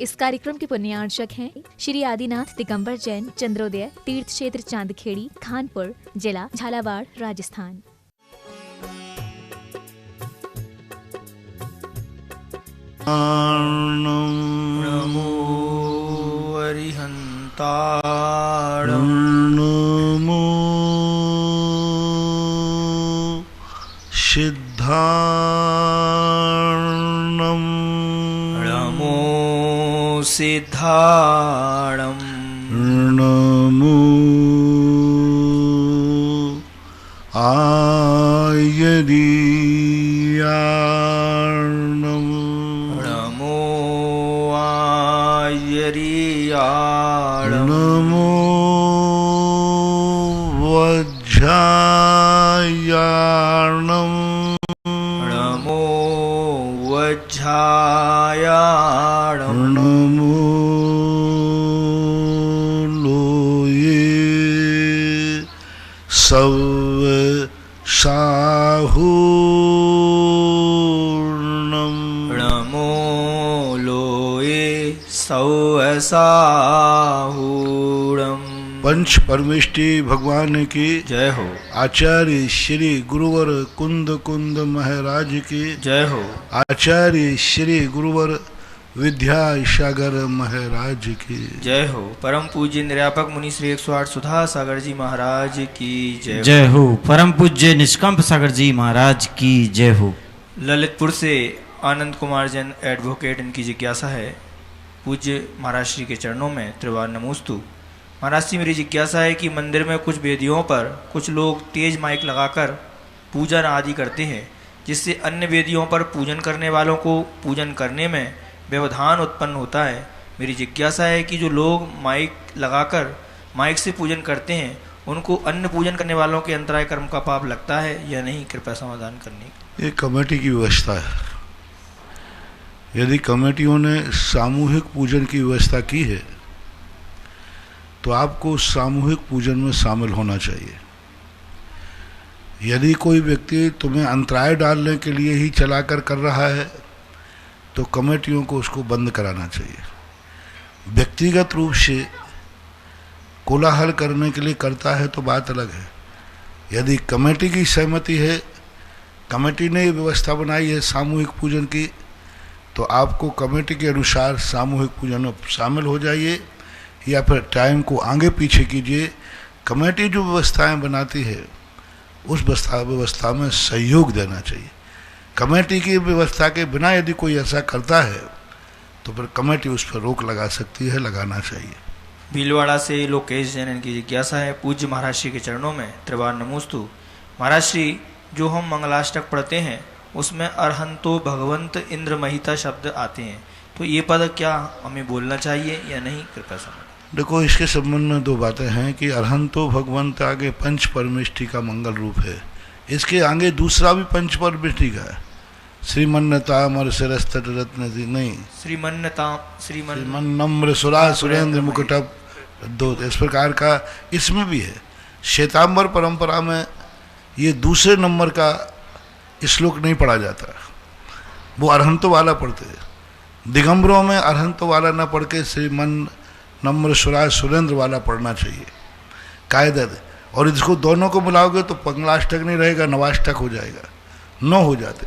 इस कार्यक्रम के पुण्यार्चक हैं श्री आदिनाथ दिगंबर जैन चंद्रोदय तीर्थ क्षेत्र चांदखेड़ी खानपुर जिला झालावाड़ राजस्थान। नमो अरिहंताय नमो सिद्धार्णं नमो सिद्धार्णं नमो आयर्यार्णं नमो आयर्यार्णं नमो वज्रायार्णं नमो वज्रायार्णं नमो लोये सवसाहूर्णं नमो लोये सौसाहूणम्। पंच परमेष्टि भगवान की जय हो। आचार्य श्री गुरुवर कुंद कुंद महाराज की जय हो। आचार्य श्री गुरुवर विद्यासागर महाराज की जय हो। परम पूज्य निर्यापक मुनि श्री 108 सुधा सागर जी महाराज की जय हो। जय हो। परम पूज्य निष्कंप सागर जी महाराज की जय हो। ललितपुर से आनंद कुमार जैन एडवोकेट, इनकी जिज्ञासा है, पूज्य महाराज श्री के चरणों में त्रिवार नमोस्तु। महाराज जी, मेरी जिज्ञासा है कि मंदिर में कुछ वेदियों पर कुछ लोग तेज माइक लगाकर पूजन आदि करते हैं, जिससे अन्य वेदियों पर पूजन करने वालों को पूजन करने में व्यवधान उत्पन्न होता है। मेरी जिज्ञासा है कि जो लोग माइक लगाकर माइक से पूजन करते हैं, उनको अन्य पूजन करने वालों के अंतराय कर्म का पाप लगता है या नहीं? कृपया समाधान करने की। ये कमेटी की व्यवस्था है। यदि कमेटियों ने सामूहिक पूजन की व्यवस्था की है तो आपको सामूहिक पूजन में शामिल होना चाहिए। यदि कोई व्यक्ति तुम्हें अंतराय डालने के लिए ही चलाकर कर रहा है तो कमेटियों को उसको बंद कराना चाहिए। व्यक्तिगत रूप से कोलाहल करने के लिए करता है तो बात अलग है। यदि कमेटी की सहमति है, कमेटी ने व्यवस्था बनाई है सामूहिक पूजन की, तो आपको कमेटी के अनुसार सामूहिक पूजन में शामिल हो जाइए या फिर टाइम को आगे पीछे कीजिए। कमेटी जो व्यवस्थाएं बनाती है उस व्यवस्था में सहयोग देना चाहिए। कमेटी की व्यवस्था के बिना यदि कोई ऐसा करता है तो फिर कमेटी उस पर रोक लगा सकती है, लगाना चाहिए। भीलवाड़ा से लोकेश जैन, इनकी जिज्ञासा है, पूज्य महाराज श्री के चरणों में त्रिवार नमोस्तु। महाराज श्री, जो हम मंगलाष्टक पढ़ते हैं उसमें अरहंतो भगवंत इंद्र महिता शब्द आते हैं, तो ये पद क्या हमें बोलना चाहिए या नहीं? कृपया समझ। देखो, इसके संबंध में दो बातें हैं कि अरहंतो भगवंत आगे पंच परमेष्टि का मंगल रूप है, इसके आगे दूसरा भी पंच परमेष्टि का है, श्रीमन्नतामर शिरस्तट रत्न नहीं, श्रीमन नम्र सुरा सुरेंद्र मुकुटप दो, इस प्रकार का इसमें भी है। श्वेतांबर परंपरा में ये दूसरे नंबर का श्लोक नहीं पढ़ा जाता, वो अरहंतो वाला पढ़ते हैं। दिगंबरों में अरहंतो वाला न पढ़ के श्रीमन नम्र सुरा सुरेंद्र वाला पढ़ना चाहिए कायदे। और इसको दोनों को मिलाओगे तो मंगलाष्टक नहीं रहेगा, नवाष्टक हो जाएगा, 9 हो जाते।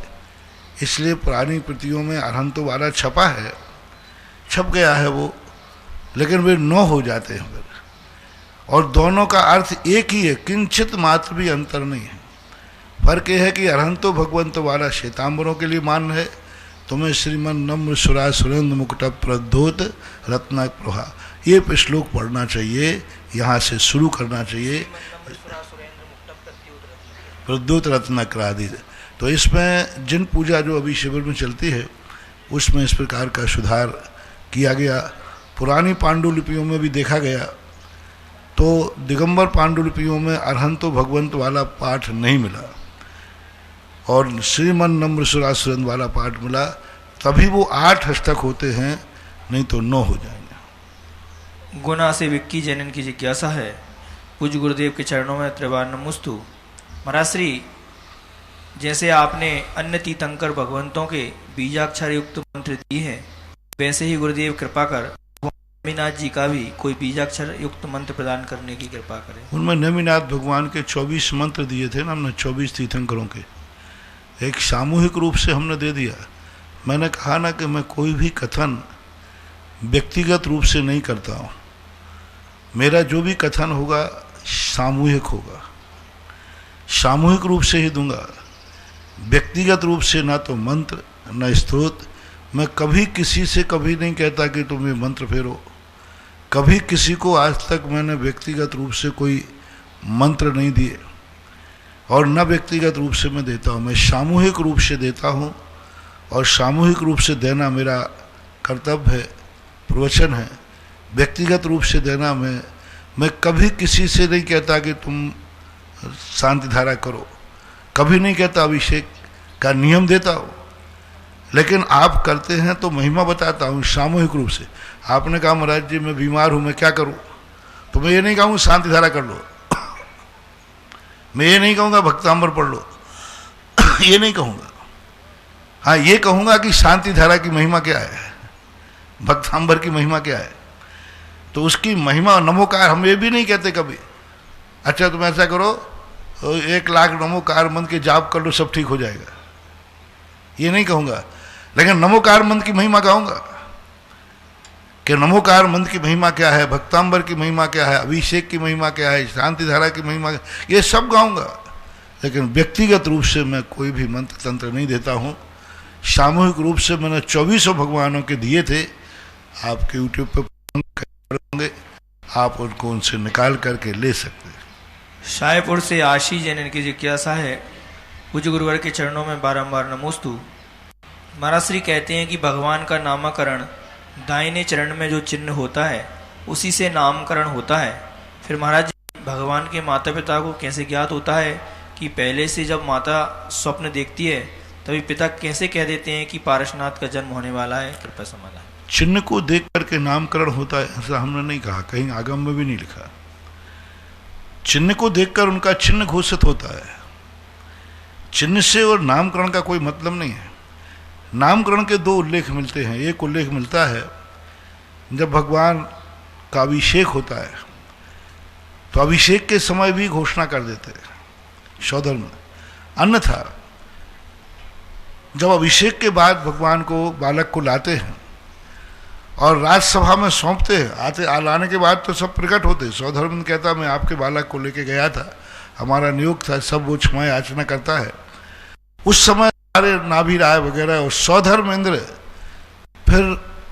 इसलिए पुरानी कृतियों में अरहंतो वाला छपा है, छप गया है वो, लेकिन वे 9 हो जाते हैं फिर। और दोनों का अर्थ एक ही है, किंचित मात्र भी अंतर नहीं है। फर्क यह है कि अरहंतो भगवंत वाला श्वेतांबरों के लिए मान है, तुम्हें श्रीमन नम्र सुरा सुरेंद्र मुकुट प्रद्योत रत्न प्रभा, ये श्लोक पढ़ना चाहिए, यहाँ से शुरू करना चाहिए, प्रद्योत रत्न करादि। तो इसमें जिन पूजा जो अभी शिविर में चलती है उसमें इस प्रकार का सुधार किया गया। पुरानी पांडुलिपियों में भी देखा गया तो दिगंबर पांडुलिपियों में अरहंतो भगवंत वाला पाठ नहीं मिला और श्रीमन नम्र सुरा सुरेंद्र वाला पाठ मिला, तभी वो 8 हस्तक होते हैं, नहीं तो 9 हो जाएंगे। गुना से विक्की जैन की जिज्ञासा है, पूज्य गुरुदेव के चरणों में त्रिवार नमोस्तु। महाराज श्री, जैसे आपने अन्य तीर्थंकर भगवंतों के बीजाक्षर युक्त मंत्र दिए हैं, वैसे ही गुरुदेव कृपा कर नेमिनाथ जी का भी कोई बीजाक्षर युक्त मंत्र प्रदान करने की कृपा करें। उनमें नेमिनाथ भगवान के 24 मंत्र दिए थे ना हमने, 24 तीर्थंकरों के, एक सामूहिक रूप से हमने दे दिया। मैंने कहा ना कि मैं कोई भी कथन व्यक्तिगत रूप से नहीं करता हूँ, मेरा जो भी कथन होगा सामूहिक होगा, सामूहिक रूप से ही दूंगा, व्यक्तिगत रूप से ना तो मंत्र न स्तोत्र। मैं कभी किसी से कभी नहीं कहता कि तुम ये मंत्र फेरो, कभी किसी को आज तक मैंने व्यक्तिगत रूप से कोई मंत्र नहीं दिए और न व्यक्तिगत रूप से मैं देता हूँ, मैं सामूहिक रूप से देता हूँ और सामूहिक रूप से देना मेरा कर्तव्य है, प्रवचन है। व्यक्तिगत रूप से देना मैं कभी किसी से नहीं कहता कि तुम शांति धारा करो, कभी नहीं कहता, अभिषेक का नियम देता हूँ, लेकिन आप करते हैं तो महिमा बताता हूँ सामूहिक रूप से। आपने कहा महाराज जी मैं बीमार हूँ, मैं क्या करूँ, तो मैं ये नहीं कहूँगा शांति धारा कर लो, मैं ये नहीं कहूँगा भक्तांबर पढ़ लो, ये नहीं कहूँगा। हाँ ये कहूँगा कि शांति धारा की महिमा क्या है, भक्तांबर की महिमा क्या है, तो उसकी महिमा नमोकार हम ये भी नहीं कहते कभी। अच्छा तुम ऐसा करो 1 लाख नमोकार मंत्र के जाप कर लो सब ठीक हो जाएगा, ये नहीं कहूँगा, लेकिन नमोकार मंत्र की महिमा कहूँगा कि नमोकार मंत्र की महिमा क्या है, भक्तांबर की महिमा क्या है, अभिषेक की महिमा क्या है, शांति धारा की महिमा, ये सब गाऊंगा। लेकिन व्यक्तिगत रूप से मैं कोई भी मंत्र तंत्र नहीं देता हूँ। सामूहिक रूप से मैंने 24 भगवानों के दिए थे, आपके यूट्यूब पर होंगे, आप उनको उनसे निकाल करके ले सकते हैं। शायपुर से आशीष जैन इनकी जिज्ञासा है, पूज्य गुरुवर के चरणों में बारंबार नमोस्तु। महाराज श्री कहते हैं कि भगवान का नामकरण दाहिने चरण में जो चिन्ह होता है उसी से नामकरण होता है। फिर महाराज जी भगवान के माता पिता को कैसे ज्ञात होता है कि पहले से जब माता स्वप्न देखती है तभी पिता कैसे कह देते हैं कि पारसनाथ का जन्म होने वाला है? कृपया समाधान। चिन्ह को देख करके नामकरण होता है ऐसा हमने नहीं कहा, कहीं आगम में भी नहीं लिखा। चिन्ह को देखकर उनका चिन्ह घोषित होता है। चिन्ह से और नामकरण का कोई मतलब नहीं है। नामकरण के 2 उल्लेख मिलते हैं। एक उल्लेख मिलता है जब भगवान का अभिषेक होता है तो अभिषेक के समय भी घोषणा कर देते हैं सौधर्म। अन्यथा जब अभिषेक के बाद भगवान को बालक को लाते हैं और राजसभा में सौंपते हैं, लाने के बाद तो सब प्रकट होते। सौधर्म कहता मैं आपके बालक को लेके गया था, हमारा नियुक्त था, सब वो क्षमा याचना करता है। उस समय सारे नाभि राय वगैरह और सौधर्मेंद्र फिर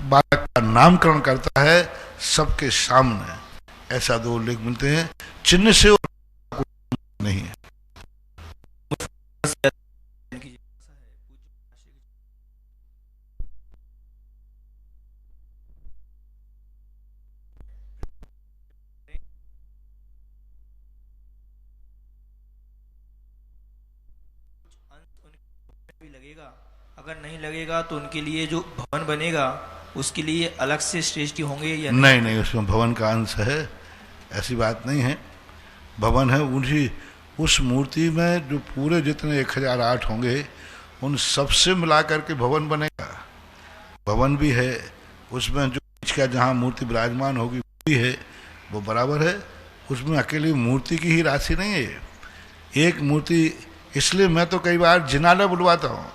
बालक का नामकरण करता है सबके सामने। ऐसा 2 उल्लेख मिलते हैं। चिन्ह से और नहीं है। लगेगा, अगर नहीं लगेगा तो उनके लिए जो भवन बनेगा उसके लिए अलग से श्रेष्ठी होंगे या नहीं? नहीं, उसमें भवन का अंश है, ऐसी बात नहीं है। भवन है उसी उस मूर्ति में जो पूरे जितने 1008 होंगे उन सबसे मिला करके भवन बनेगा। भवन भी है उसमें, जो बीच का जहाँ मूर्ति विराजमान होगी वो भी है, वो बराबर है। उसमें अकेली मूर्ति की ही राशि नहीं है, एक मूर्ति। इसलिए मैं तो कई बार जिनालय बुलवाता हूँ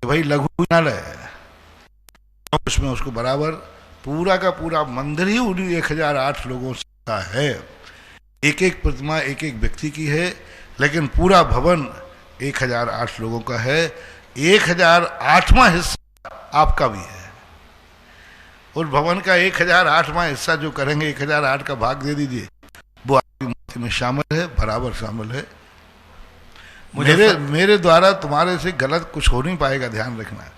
कि भाई लघु जिनालय है, उसमें उसको बराबर पूरा का पूरा मंदिर ही उन्हीं 1008 लोगों का है। एक एक प्रतिमा एक एक व्यक्ति की है, लेकिन पूरा भवन 1008 लोगों का है। 1008वां हिस्सा आपका भी है। और भवन का 1008वां हिस्सा जो करेंगे, 1008 का भाग दे दीजिए, वो आपकी मूर्ति में शामिल है, बराबर शामिल है। मेरे द्वारा तुम्हारे से गलत कुछ हो नहीं पाएगा, ध्यान रखना।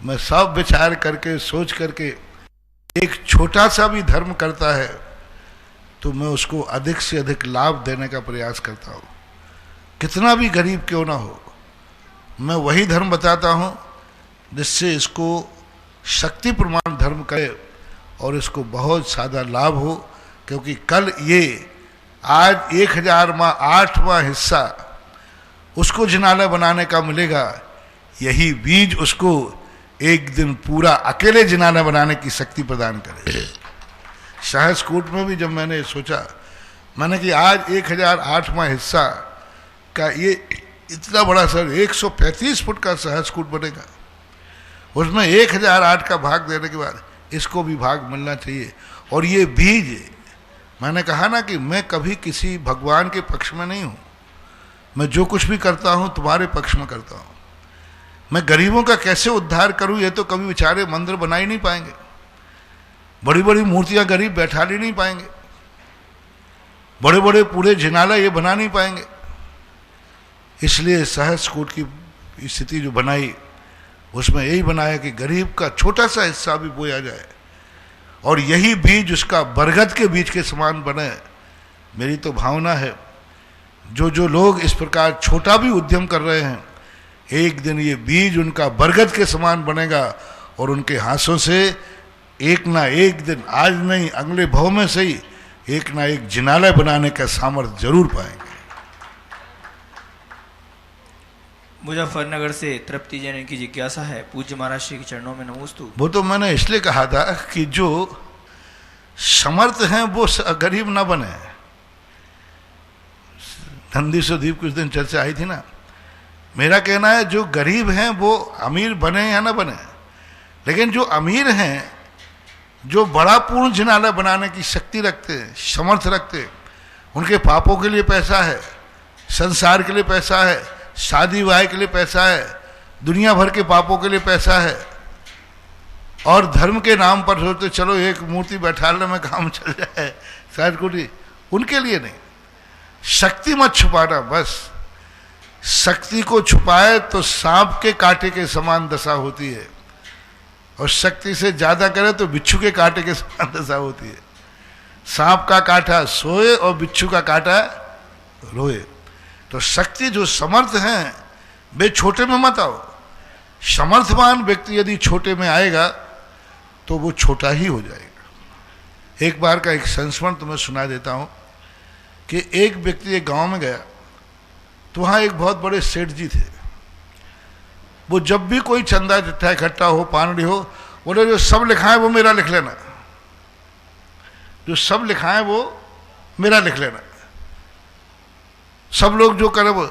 मैं सब विचार करके सोच करके एक छोटा सा भी धर्म करता है तो मैं उसको अधिक से अधिक लाभ देने का प्रयास करता हूँ, कितना भी गरीब क्यों ना हो। मैं वही धर्म बताता हूँ जिससे इसको शक्ति प्रमाण धर्म करे और इसको बहुत ज़्यादा लाभ हो, क्योंकि कल ये आज 1008वां हिस्सा उसको जिनालय बनाने का मिलेगा, यही बीज उसको एक दिन पूरा अकेले जिनाना बनाने की शक्ति प्रदान करे। शाहजकूट में भी जब मैंने सोचा, मैंने कि आज 1008वां हिस्सा का ये इतना बड़ा सर 135 फुट का सहजकूट बनेगा, उसमें 1008 का भाग देने के बाद इसको भी भाग मिलना चाहिए। और ये बीज, मैंने कहा ना कि मैं कभी किसी भगवान के पक्ष में नहीं हूँ, मैं जो कुछ भी करता हूँ तुम्हारे पक्ष में करता हूँ। मैं गरीबों का कैसे उद्धार करूँ, ये तो कभी बेचारे मंदिर बना ही नहीं पाएंगे, बड़ी बड़ी मूर्तियाँ गरीब बैठा ही नहीं पाएंगे, बड़े बड़े पूरे जिनालय ये बना नहीं पाएंगे। इसलिए सहजकूट की स्थिति जो बनाई, उसमें यही बनाया कि गरीब का छोटा सा हिस्सा भी बोया जाए और यही बीज उसका बरगद के बीज के समान बने। मेरी तो भावना है जो जो लोग इस प्रकार छोटा भी उद्यम कर रहे हैं, एक दिन ये बीज उनका बरगद के समान बनेगा और उनके हाथों से एक ना एक दिन, आज नहीं अगले भव में से ही, एक ना एक जिनालय बनाने का सामर्थ्य जरूर पाएंगे। मुजफ्फरनगर से तृप्ति जैन की जिज्ञासा है, पूज्य महाराज श्री के चरणों में नमोस्तु। वो तो मैंने इसलिए कहा था कि जो समर्थ हैं वो गरीब ना बने। नंदी सुदीप कुछ दिन चर्चा आई थी ना, मेरा कहना है जो गरीब हैं वो अमीर बने या ना बने, लेकिन जो अमीर हैं, जो बड़ा पूर्ण जिनालय बनाने की शक्ति रखते हैं, समर्थ रखते हैं, उनके पापों के लिए पैसा है, संसार के लिए पैसा है, शादी विवाह के लिए पैसा है, दुनिया भर के पापों के लिए पैसा है, और धर्म के नाम पर सोचते चलो एक मूर्ति बैठाने में काम चल जाए, सहजकूटी, उनके लिए नहीं। शक्ति मत छुपाना, बस शक्ति को छुपाए तो सांप के कांटे के समान दशा होती है, और शक्ति से ज्यादा करे तो बिच्छू के कांटे के समान दशा होती है। सांप का कांटा सोए और बिच्छू का कांटा रोए। तो शक्ति जो समर्थ हैं वे छोटे में मत आओ। समर्थवान व्यक्ति यदि छोटे में आएगा तो वो छोटा ही हो जाएगा। एक बार का एक संस्मरण तुम्हें सुना देता हूं कि एक व्यक्ति एक गांव में गया, तो वहाँ एक बहुत बड़े सेठ जी थे। वो जब भी कोई चंदा चिट्ठा इकट्ठा हो, पानड़ी हो, बोले जो सब लिखा है वो मेरा लिख लेना, जो सब लिखा है वो मेरा लिख लेना। सब लोग जो करे वो,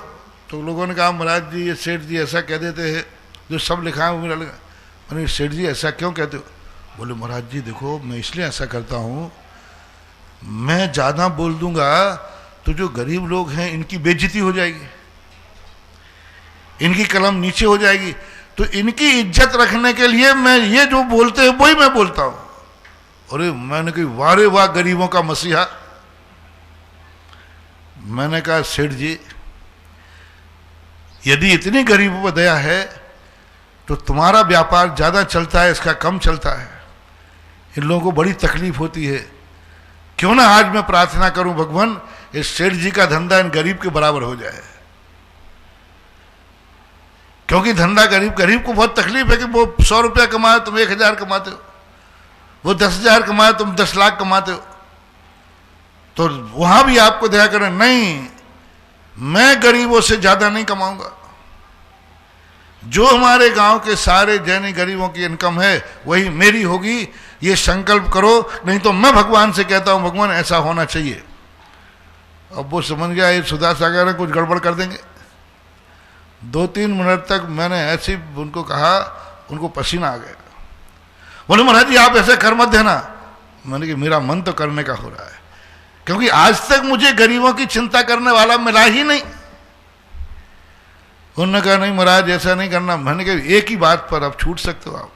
तो लोगों ने कहा महाराज जी ये सेठ जी ऐसा कह देते हैं, जो सब लिखा है वो मेरा लिखा। मैंने सेठ जी ऐसा क्यों कहते हो? बोले महाराज जी देखो मैं इसलिए ऐसा करता हूँ, मैं ज़्यादा बोल दूंगा तो जो गरीब लोग हैं इनकी बेइज्जती हो जाएगी, इनकी कलम नीचे हो जाएगी, तो इनकी इज्जत रखने के लिए मैं ये जो बोलते हैं वही मैं बोलता हूँ। अरे मैंने कही वारे वाह गरीबों का मसीहा। मैंने कहा सेठ जी यदि इतनी गरीबों पर दया है तो तुम्हारा व्यापार ज़्यादा चलता है, इसका कम चलता है, इन लोगों को बड़ी तकलीफ होती है। क्यों ना आज मैं प्रार्थना करूं भगवान इस सेठ जी का धंधा इन गरीब के बराबर हो जाए, क्योंकि धंधा गरीब को बहुत तकलीफ है कि वो 100 रुपया कमाए तुम 1000 कमाते हो, वो 10,000 कमाए तुम 10 लाख कमाते हो, तो वहां भी आपको दया करें। नहीं, मैं गरीबों से ज्यादा नहीं कमाऊंगा, जो हमारे गांव के सारे जैनी गरीबों की इनकम है वही मेरी होगी, ये संकल्प करो, नहीं तो मैं भगवान से कहता हूं भगवान ऐसा होना चाहिए। अब वो समझ गया ये सुधा सागर है, कुछ गड़बड़ कर देंगे। 2-3 मिनट तक मैंने ऐसे उनको कहा, उनको पसीना आ गया। बोले महाराज जी आप ऐसे कर मत देना। मैंने कहा मेरा मन तो करने का हो रहा है, क्योंकि आज तक मुझे गरीबों की चिंता करने वाला मिला ही नहीं। उन्होंने कहा नहीं महाराज ऐसा नहीं करना। मैंने कहा एक ही बात पर अब छूट सकते हो आप,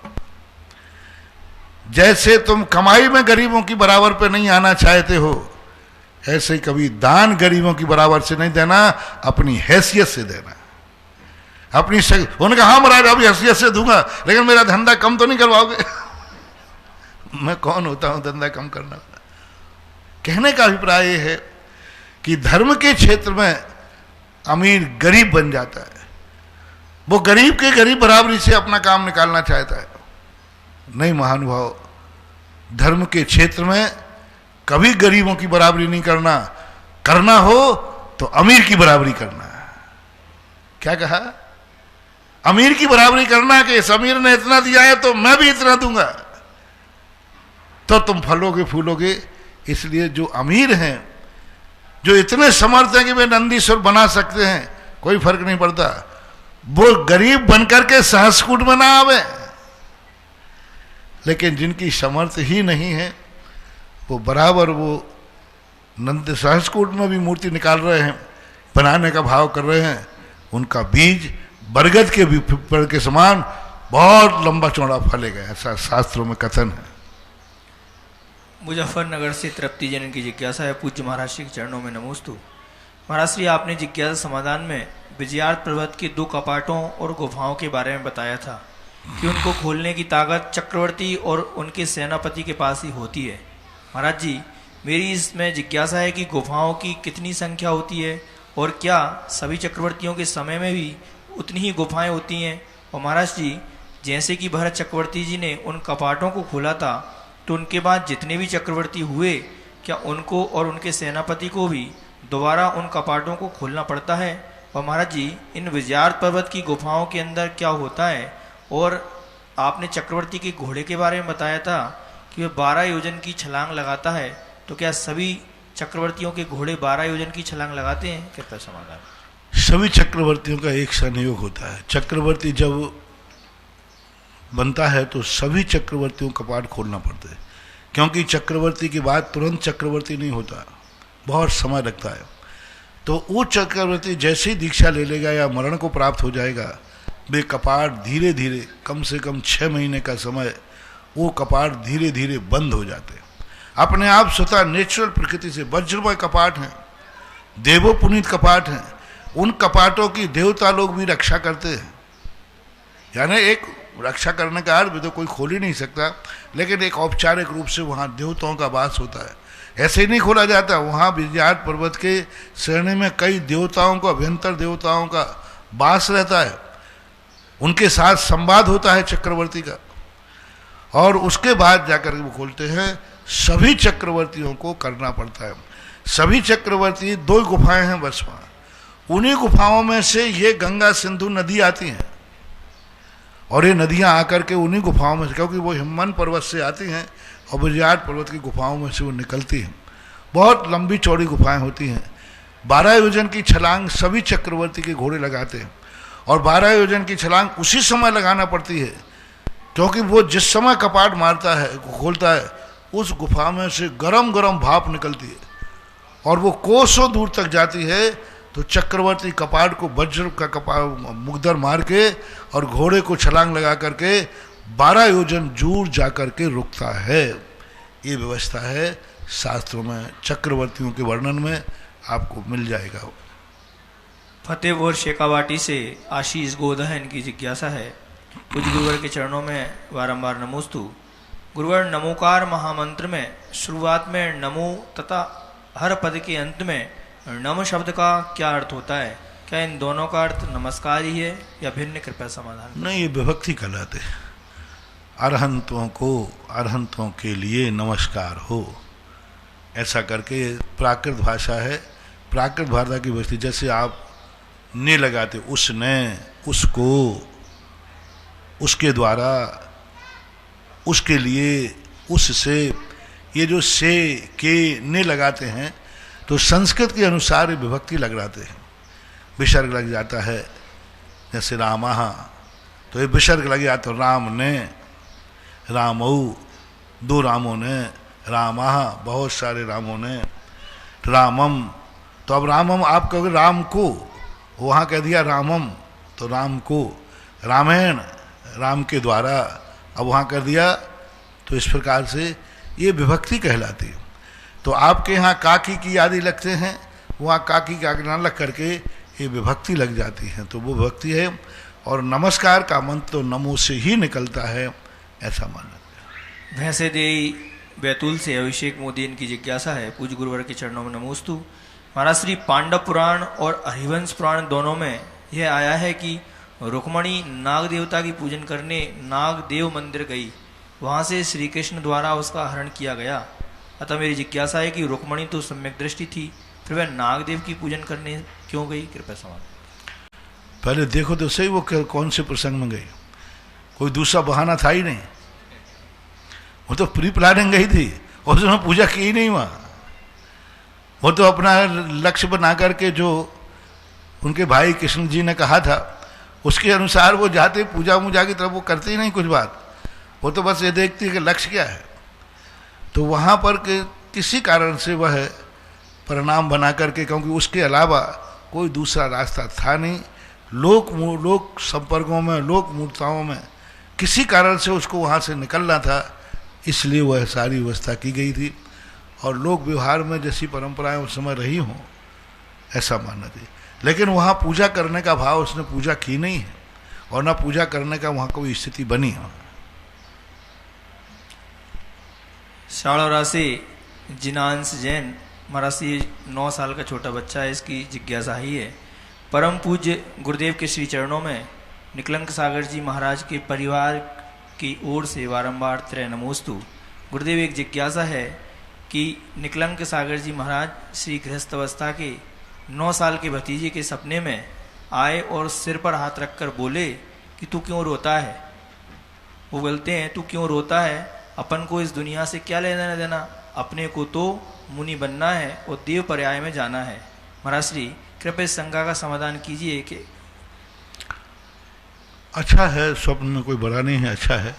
जैसे तुम कमाई में गरीबों की बराबर पे नहीं आना चाहते हो, ऐसे ही कभी दान गरीबों की बराबर से नहीं देना, अपनी हैसियत से देना, अपनी उन्होंने कहा हाँ महाराज अभी हैसियत से दूंगा, लेकिन मेरा धंधा कम तो नहीं करवाओगे? मैं कौन होता हूं धंधा कम करना? कहने का अभिप्राय यह है कि धर्म के क्षेत्र में अमीर गरीब बन जाता है, वो गरीब के गरीब बराबरी से अपना काम निकालना चाहता है। नहीं महानुभाव, धर्म के क्षेत्र में कभी गरीबों की बराबरी नहीं करना, करना हो तो अमीर की बराबरी करना। क्या कहा? अमीर की बराबरी करना कि इस अमीर ने इतना दिया है तो मैं भी इतना दूंगा, तो तुम फलोगे फूलोगे। इसलिए जो अमीर हैं, जो इतने समर्थ हैं कि वे नंदीश्वर बना सकते हैं, कोई फर्क नहीं पड़ता, वो गरीब बनकर के सहस्कूट में ना आवे। लेकिन जिनकी समर्थ ही नहीं है, वो बराबर वो नंद सहस्कूट में भी मूर्ति निकाल रहे हैं, बनाने का भाव कर रहे हैं। उनका बीज बरगद के भी पेड़ के समान बहुत लंबा चौड़ा फलेगा, ऐसा शास्त्रों में कथन है। मुजफ्फरनगर से तृप्ति जैन की जिज्ञासा है, पूज्य महाराज श्री के चरणों में नमोस्तु। महाराज श्री, आपने जिज्ञासा समाधान में विजयार्थ पर्वत के 2 कपाटों और गुफाओं के बारे में बताया था कि उनको खोलने की ताकत चक्रवर्ती और उनके सेनापति के पास ही होती है। महाराज जी, मेरी इसमें जिज्ञासा है कि गुफाओं की कितनी संख्या होती है और क्या सभी चक्रवर्तियों के समय में भी उतनी ही गुफाएं होती हैं? और महाराज जी, जैसे कि भरत चक्रवर्ती जी ने उन कपाटों को खोला था, तो उनके बाद जितने भी चक्रवर्ती हुए, क्या उनको और उनके सेनापति को भी दोबारा उन कपाटों को खोलना पड़ता है? और महाराज जी, इन विजयार्थ पर्वत की गुफाओं के अंदर क्या होता है? और आपने चक्रवर्ती के घोड़े के बारे में बताया था कि वह 12 योजन की छलांग लगाता है, तो क्या सभी चक्रवर्तियों के घोड़े 12 योजन की छलांग लगाते हैं? कृपया समाधान। सभी चक्रवर्तियों का एक संयोग होता है। चक्रवर्ती जब बनता है तो सभी चक्रवर्तियों को कपाट खोलना पड़ता है, क्योंकि चक्रवर्ती के बाद तुरंत चक्रवर्ती नहीं होता, बहुत समय लगता है। तो वो चक्रवर्ती जैसे ही दीक्षा ले लेगा या मरण को प्राप्त हो जाएगा, वे कपाट धीरे धीरे, कम से कम 6 महीने का समय, वो कपाट धीरे धीरे बंद हो जाते हैं अपने आप, स्वतः नेचुरल प्रकृति से। वज्रमय कपाट हैं, देवो पुनीत कपाट हैं, उन कपाटों की देवता लोग भी रक्षा करते हैं। यानी एक रक्षा करने का अर्थ भी तो कोई खोल ही नहीं सकता, लेकिन एक औपचारिक रूप से वहाँ देवताओं का वास होता है। ऐसे ही नहीं खोला जाता, वहाँ विजयार्थ पर्वत के श्रेणी में कई देवताओं का, अभ्यंतर देवताओं का वास रहता है, उनके साथ संवाद होता है चक्रवर्ती का, और उसके बाद जाकर वो खोलते हैं। सभी चक्रवर्तियों को करना पड़ता है। सभी चक्रवर्ती 2 गुफाएं हैं बस वहाँ, उन्हीं गुफाओं में से ये गंगा सिंधु नदी आती हैं, और ये नदियाँ आकर के उन्हीं गुफाओं में से, क्योंकि वो हिमवन पर्वत से आती हैं और विजयार्थ पर्वत की गुफाओं में से वो निकलती हैं। बहुत लंबी चौड़ी गुफाएं होती हैं। 12 योजन की छलांग सभी चक्रवर्ती के घोड़े लगाते हैं, और 12 योजन की छलांग उसी समय लगाना पड़ती है, क्योंकि वो जिस समय कपाट मारता है, खोलता है, उस गुफा में से गरम गरम भाप निकलती है और वो कोसों दूर तक जाती है। तो चक्रवर्ती कपाट को वज्र का मुगदर मार के और घोड़े को छलांग लगा करके 12 योजन दूर जा करके रुकता है। ये व्यवस्था है शास्त्रों में, चक्रवर्तियों के वर्णन में आपको मिल जाएगा। फतेहपुर शेखावाटी से आशीष गोदह इनकी जिज्ञासा है, कुछ गुरुवर के चरणों में बारंबार नमोस्तु। गुरुवर, नमोकार महामंत्र में शुरुआत में नमो तथा हर पद के अंत में नम शब्द का क्या अर्थ होता है? क्या इन दोनों का अर्थ नमस्कार ही है या भिन्न? कृपया समाधान। नहीं, ये विभक्ति कहलाते हैं। अरहंतों को, अरहंतों के लिए नमस्कार हो, ऐसा करके प्राकृत भाषा है। प्राकृत भाषा की व्यवस्था, जैसे आप ने लगाते, उसने, उसको, उसके द्वारा, उसके लिए, उससे, ये जो से, के, ने लगाते हैं, तो संस्कृत के अनुसार ये विभक्ति लग जाते हैं। विसर्ग लग जाता है, जैसे रामः, तो ये विसर्ग लग जाता है। राम ने, रामऊ, 2 रामों ने, रामः, बहुत सारे रामों ने, रामम, तो अब रामम आप कहोगे राम को, वहाँ कह दिया रामम, तो राम को। रामायण, राम के द्वारा, अब वहाँ कर दिया। तो इस प्रकार से ये विभक्ति कहलाती है। तो आपके यहाँ काकी की आदि लगते हैं, वहाँ काकी का ना लग करके ये विभक्ति लग जाती है, तो वो विभक्ति है। और नमस्कार का मंत्र तो नमो से ही निकलता है, ऐसा माना जाता है। भैंसे देई बैतूल से अभिषेक मोदी इनकी जिज्ञासा है, पूज्य गुरुवर के चरणों में नमोस्तु। महाराज श्री, पांडव पुराण और हरिवंश पुराण दोनों में यह आया है कि रुक्मणी नाग देवता की पूजन करने नागदेव मंदिर गई, वहाँ से श्री कृष्ण द्वारा उसका हरण किया गया। अतः मेरी जिज्ञासा है कि रुक्मणी तो सम्यक दृष्टि थी, फिर वह नागदेव की पूजन करने क्यों गई? कृपया समाधान। पहले देखो तो सही वो कौन से प्रसंग में गई, कोई दूसरा बहाना था ही नहीं, वो तो प्री प्लानिंग गई थी और उसने पूजा की ही नहीं वहाँ। वो तो अपना लक्ष्य बना करके जो उनके भाई कृष्ण जी ने कहा था उसके अनुसार वो जाते, पूजा मूजा की तरफ वो करते ही नहीं कुछ बात, वो तो बस ये देखती है कि लक्ष्य क्या है। तो वहाँ पर किसी कारण से वह परिणाम बना करके, क्योंकि उसके अलावा कोई दूसरा रास्ता था नहीं, लोक संपर्कों में, लोक मूर्ताओं में किसी कारण से उसको वहाँ से निकलना था, इसलिए वह सारी व्यवस्था की गई थी। और लोक व्यवहार में जैसी परंपराएं उस समय रही हों ऐसा मानना थी, लेकिन वहाँ पूजा करने का भाव उसने पूजा की नहीं है और ना पूजा करने का वहाँ कोई स्थिति बनी हो। शाड़ौरा से जिनांश जैन महाराज से 9 साल का छोटा बच्चा है, इसकी जिज्ञासा ही है। परम पूज्य गुरुदेव के श्री चरणों में निकलंक सागर जी महाराज के परिवार की ओर से बारंबार त्रय नमोस्तु। गुरुदेव, एक जिज्ञासा है कि निकलंक सागर जी महाराज श्री गृहस्थ अवस्था के 9 साल के भतीजे के सपने में आए और सिर पर हाथ रखकर बोले कि तू क्यों रोता है। वो बोलते हैं तू क्यों रोता है, अपन को इस दुनिया से क्या लेना देना, अपने को तो मुनि बनना है और देव पर्याय में जाना है। महाराज श्री कृपया इस शंका का समाधान कीजिए कि अच्छा है, स्वप्न में कोई बड़ा नहीं है, अच्छा है।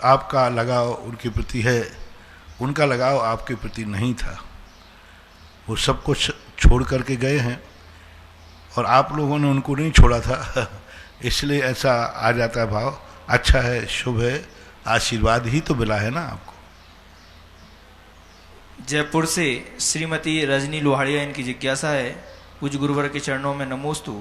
आपका लगाव उनके प्रति है, उनका लगाव आपके प्रति नहीं था। वो सब कुछ छोड़ करके गए हैं और आप लोगों ने उनको नहीं छोड़ा था इसलिए ऐसा आ जाता है भाव। अच्छा है, शुभ है, आशीर्वाद ही तो मिला है ना आपको। जयपुर से श्रीमती रजनी लोहाड़िया, इनकी जिज्ञासा है, पूज्य गुरुवर के चरणों में नमोस्तु।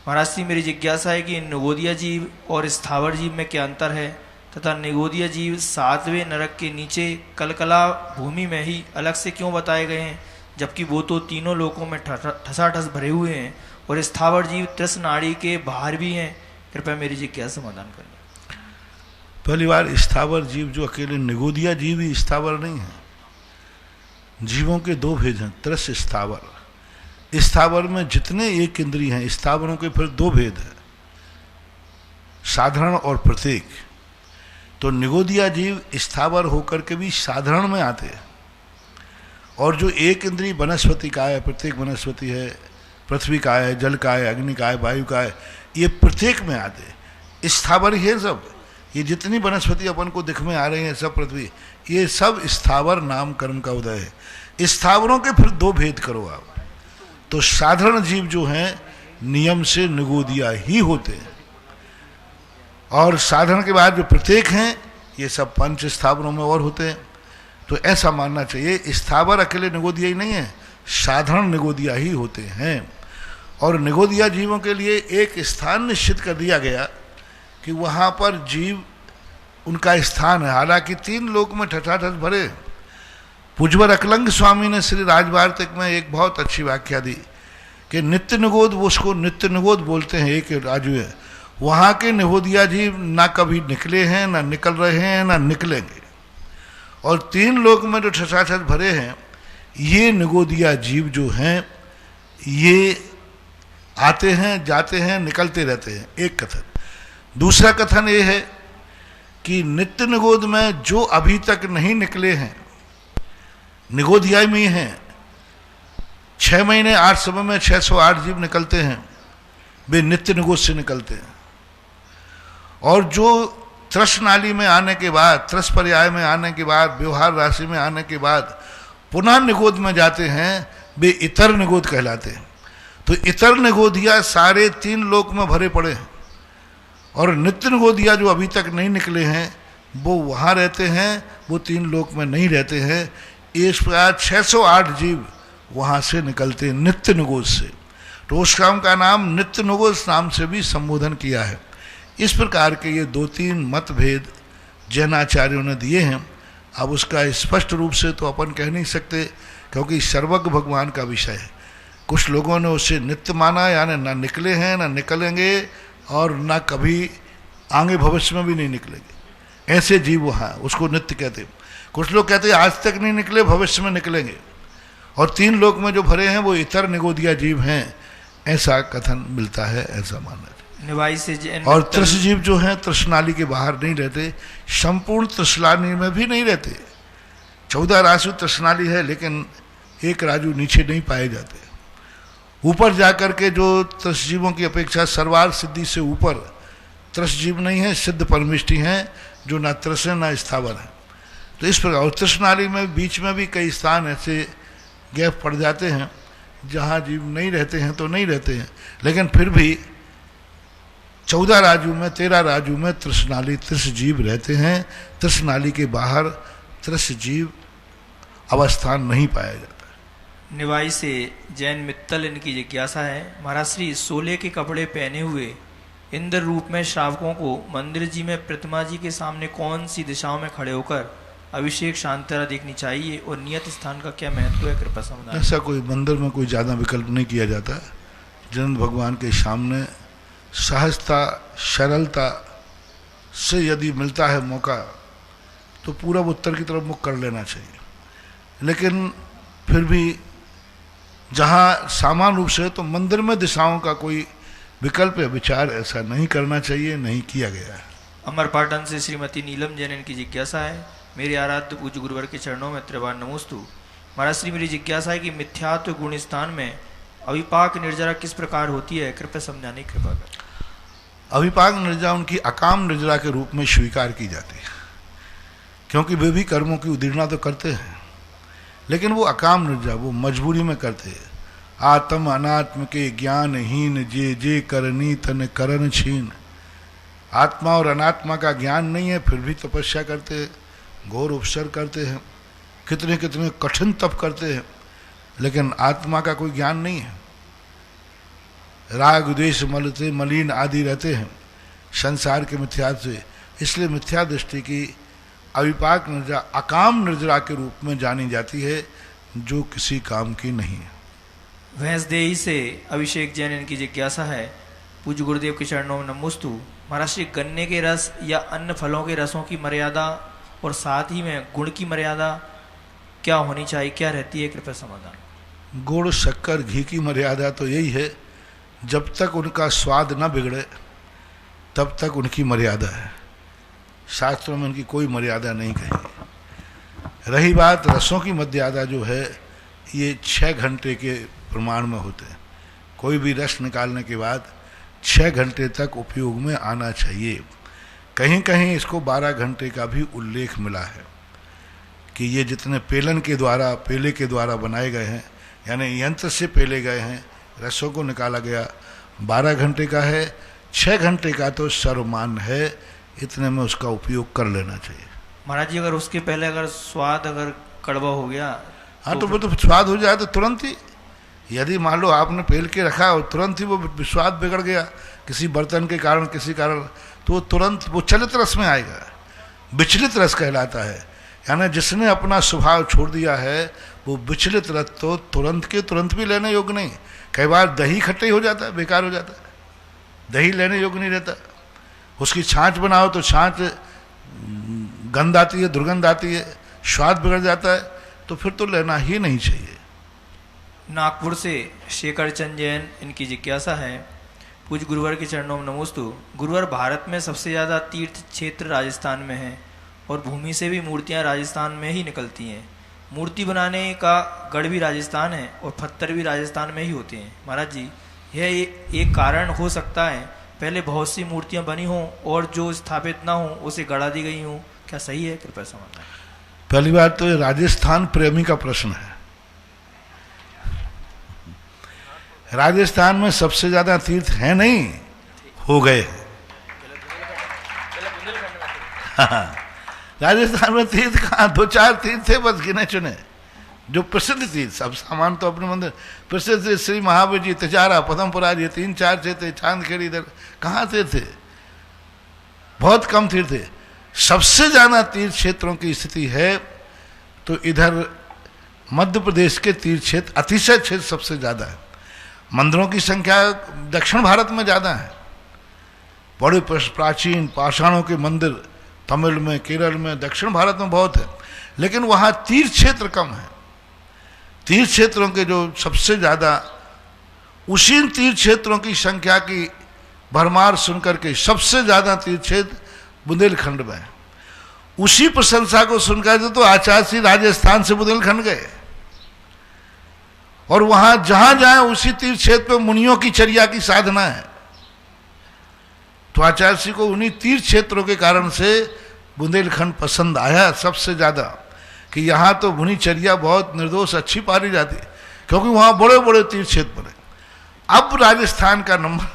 महाराज जी, मेरी जिज्ञासा है कि निगोदिया जीव और स्थावर जीव में क्या अंतर है तथा निगोदिया जीव 7वें नरक के नीचे कलकला भूमि में ही अलग से क्यों बताए गए हैं, जबकि वो तो तीनों लोकों में ठसाठस भरे हुए हैं और स्थावर जीव तृष्ण नाड़ी के बाहर भी हैं। कृपया मेरी जिज्ञासा समाधान करें। पहली बार स्थावर जीव जो अकेले निगोदिया जीव ही स्थावर नहीं है। जीवों के 2 भेद हैं, त्रस स्थावर। स्थावर में जितने एक इंद्रिय हैं, स्थावरों के फिर 2 भेद हैं, साधारण और प्रत्येक। तो निगोदिया जीव स्थावर होकर के भी साधारण में आते हैं और जो एक इंद्रिय वनस्पति का है, प्रत्येक वनस्पति है, पृथ्वी का है, जल का है, अग्नि का है, वायु का है, ये प्रत्येक में आते हैं, स्थावर ही है सब। ये जितनी वनस्पति अपन को दिख में आ रही है सब पृथ्वी, ये सब स्थावर नाम कर्म का उदय है। स्थावरों के फिर 2 भेद करो आप। तो साधारण जीव जो हैं नियम से निगोदिया ही होते हैं और साधारण के बाद जो प्रत्येक हैं ये सब 5 स्थावरों में और होते हैं। तो ऐसा मानना चाहिए, स्थावर अकेले निगोदिया ही नहीं है, साधारण निगोदिया ही होते हैं। और निगोदिया जीवों के लिए एक स्थान निश्चित कर दिया गया कि वहाँ पर जीव उनका स्थान है। हालांकि 3 लोक में ठठाठस भरे। पूज्यवर अकलंग स्वामी ने श्री राजवार्तिक में एक बहुत अच्छी व्याख्या दी कि नित्य निगोद, वो उसको नित्य निगोद बोलते हैं, एक राजू है। वहाँ के निगोदिया जीव ना कभी निकले हैं, ना निकल रहे हैं, ना निकलेंगे। और 3 लोक में जो ठसाठस भरे हैं, ये निगोदिया जीव जो हैं ये आते हैं, जाते हैं, निकलते रहते हैं। एक कथन। दूसरा कथन ये है कि नित्य निगोद में जो अभी तक नहीं निकले हैं, निगोदिया में हैं, 6 महीने 8 समय में 608 जीव निकलते हैं, वे नित्य निगोद से निकलते हैं। और जो त्रस नाली में आने के बाद, त्रस पर्याय में आने के बाद, व्यवहार राशि में आने के बाद पुनः निगोद में जाते हैं, वे इतर निगोद कहलाते हैं। तो इतर निगोदिया सारे 3 लोक में भरे पड़े हैं और नित्य निगोदिया जो अभी तक नहीं निकले हैं वो वहाँ रहते हैं, वो 3 लोक में नहीं रहते हैं। इस प्रकार 608 जीव वहाँ से निकलते हैं नित्य निगोद से। तो उस काम का नाम नित्य निगोद नाम से भी संबोधन किया है। इस प्रकार के ये 2-3 मतभेद जैनाचार्यों ने दिए हैं। अब उसका स्पष्ट रूप से तो अपन कह नहीं सकते, क्योंकि सर्वज्ञ भगवान का विषय है। कुछ लोगों ने उसे नित्य माना, यानी ना निकले हैं, ना निकलेंगे और ना कभी आगे भविष्य में भी नहीं निकलेंगे। ऐसे जीव वहाँ उसको नित्य कहते हैं। कुछ लोग कहते हैं आज तक नहीं निकले, भविष्य में निकलेंगे। और 3 लोक में जो भरे हैं वो इतर निगोदिया जीव हैं, ऐसा कथन मिलता है, ऐसा मानना है। निवाई से जैन और मित्तल- तृषजीव जो हैं तृष्णाली के बाहर नहीं रहते, संपूर्ण तृष्णाली में भी नहीं रहते। 14 राजू तृष्णाली है, लेकिन एक राजू नीचे नहीं पाए जाते। ऊपर जाकर के जो तृषजीवों की अपेक्षा सर्वार सिद्धि से ऊपर तृषजीव नहीं है, सिद्ध परमिष्टि हैं जो ना त्रस है ना स्थावर है। तो इस प्रकार तृष्णाली में बीच में भी कई स्थान ऐसे गैप पड़ जाते हैं जहाँ जीव नहीं रहते हैं तो नहीं रहते हैं, लेकिन फिर भी 14 राजू में 13 राजू में तृष्णाली तृषजीव रहते हैं। तृष्णाली के बाहर तृषजीव अवस्थान नहीं पाया जाता। निवाई से जैन मित्तल इनकी जिज्ञासा है, महाराज श्री सोले के कपड़े पहने हुए इंद्र रूप में श्रावकों को मंदिर जी में प्रतिमा जी के सामने कौन सी दिशाओं में खड़े होकर अभिषेक शांतरा देखनी चाहिए और नियत स्थान का क्या महत्व है, कृपा समझाएं। ऐसा कोई मंदिर में कोई ज़्यादा विकल्प नहीं किया जाता। जिनेंद्र भगवान के सामने सहजता सरलता से यदि मिलता है मौका तो पूरब उत्तर की तरफ मुख कर लेना चाहिए, लेकिन फिर भी जहाँ सामान्य रूप से तो मंदिर में दिशाओं का कोई विकल्प या विचार ऐसा नहीं करना चाहिए, नहीं किया गया है। अमरपाटन से श्रीमती नीलम जैन इनकी जिज्ञासा है, मेरे आराध्य पूज्य गुरुवर के चरणों में त्रिवार नमोस्तु। महाराज श्री मेरी जिज्ञासा है कि मिथ्यात्व गुण स्थान में अविपाक निर्जरा किस प्रकार होती है, कृपया समझाने की कृपा कर। अविपाक निर्जरा उनकी अकाम निर्जरा के रूप में स्वीकार की जाती है, क्योंकि वे भी कर्मों की उदीर्णा तो करते हैं, लेकिन वो अकाम निर्जरा वो मजबूरी में करते हैं। आत्म अनात्म के ज्ञानहीन जे जे करनी तन करन छीन। आत्मा और अनात्मा का ज्ञान नहीं है, फिर भी तपस्या करते हैं, घोर उपसर करते हैं, कितने कितने कठिन तप करते हैं, लेकिन आत्मा का कोई ज्ञान नहीं है। राग द्वेष मल से मलिन आदि रहते हैं संसार के मिथ्या से, इसलिए मिथ्या दृष्टि की अविपाक निर्जरा अकाम निर्जरा के रूप में जानी जाती है, जो किसी काम की नहीं है। भैंसदेही से अभिषेक जैन इनकी जिज्ञासा है, पूज्य गुरुदेव के चरणों में नमोस्तु। महाराज श्री गन्ने के रस या अन्य फलों के रसों की मर्यादा और साथ ही में गुण की मर्यादा क्या होनी चाहिए, क्या रहती है, कृपया समाधान। गुड़ शक्कर घी की मर्यादा तो यही है, जब तक उनका स्वाद न बिगड़े तब तक उनकी मर्यादा है। शास्त्रों में उनकी कोई मर्यादा नहीं कही। रही बात रसों की मर्यादा जो है, ये 6 घंटे के प्रमाण में होते हैं। कोई भी रस निकालने के बाद 6 घंटे तक उपयोग में आना चाहिए। कहीं कहीं इसको 12 घंटे का भी उल्लेख मिला है कि ये जितने पेलन के द्वारा पेले के द्वारा बनाए गए हैं, यानी यंत्र से पेले गए हैं, रसों को निकाला गया 12 घंटे का है। 6 घंटे का तो सर्वमान्य है, इतने में उसका उपयोग कर लेना चाहिए। महाराज जी अगर उसके पहले अगर स्वाद अगर कड़वा हो गया, हाँ तो वो तो स्वाद हो जाए तो तुरंत ही, यदि मान लो आपने पेल के रखा और तुरंत ही वो स्वाद बिगड़ गया किसी बर्तन के कारण किसी कारण, तो वो तुरंत वो चलित रस में आएगा, विचलित रस कहलाता है। यानी जिसने अपना स्वभाव छोड़ दिया है वो विचलित रस तो तुरंत के तुरंत भी लेने योग्य नहीं। कई बार दही खट्टे हो जाता है, बेकार हो जाता है, दही लेने योग्य नहीं रहता। उसकी छाछ बनाओ तो छाछ गंध आती है, दुर्गंध आती है, स्वाद बिगड़ जाता है, तो फिर तो लेना ही नहीं चाहिए। नागपुर से शेखर चंद जैन इनकी जिज्ञासा है, पूज्य गुरुवर के चरणों में नमोस्तु। गुरुवर, भारत में सबसे ज़्यादा तीर्थ क्षेत्र राजस्थान में है और भूमि से भी मूर्तियां राजस्थान में ही निकलती हैं। मूर्ति बनाने का गढ़ भी राजस्थान है और पत्थर भी राजस्थान में ही होते हैं। महाराज जी, यह एक कारण हो सकता है पहले बहुत सी मूर्तियां बनी हों और जो स्थापित ना हो उसे गढ़ा दी गई हों, क्या सही है, कृपया समझाएं। पहली बात तो ये राजस्थान प्रेमी का प्रश्न है। राजस्थान में सबसे ज्यादा तीर्थ है नहीं, हो गए। राजस्थान में तीर्थ कहाँ, 2-4 तीर्थ थे बस गिने चुने, जो प्रसिद्ध तीर्थ। सब सामान तो अपने मंदिर प्रसिद्ध श्री महावीर जी, तिजारा, पदमपुरा, ये 3-4 थे, चांदखेड़ी, इधर कहाँ थे, बहुत कम तीर्थ थे। सबसे ज्यादा तीर्थ क्षेत्रों की स्थिति है तो इधर मध्य प्रदेश के तीर्थ क्षेत्र, अतिशय क्षेत्र सबसे ज्यादा है। मंदिरों की संख्या दक्षिण भारत में ज्यादा है, बड़े प्राचीन पाषाणों के मंदिर तमिल में, केरल में, दक्षिण भारत में बहुत है, लेकिन वहाँ तीर्थ क्षेत्र कम है। तीर्थ क्षेत्रों के जो सबसे ज्यादा उसी तीर्थ क्षेत्रों की संख्या की भरमार सुनकर के सबसे ज्यादा तीर्थ क्षेत्र बुंदेलखंड में है। उसी प्रशंसा को सुनकर तो आचार्य श्री राजस्थान से बुंदेलखंड गए और वहां जहां जाए उसी तीर्थ क्षेत्र में मुनियों की चर्या की साधना है। तो आचार्य श्री को उन्हीं तीर्थ क्षेत्रों के कारण से बुंदेलखंड पसंद आया सबसे ज्यादा, कि यहाँ तो मुनिचर्या बहुत निर्दोष अच्छी पाली जाती है, क्योंकि वहाँ बड़े बड़े तीर्थ क्षेत्र बने। अब राजस्थान का नंबर,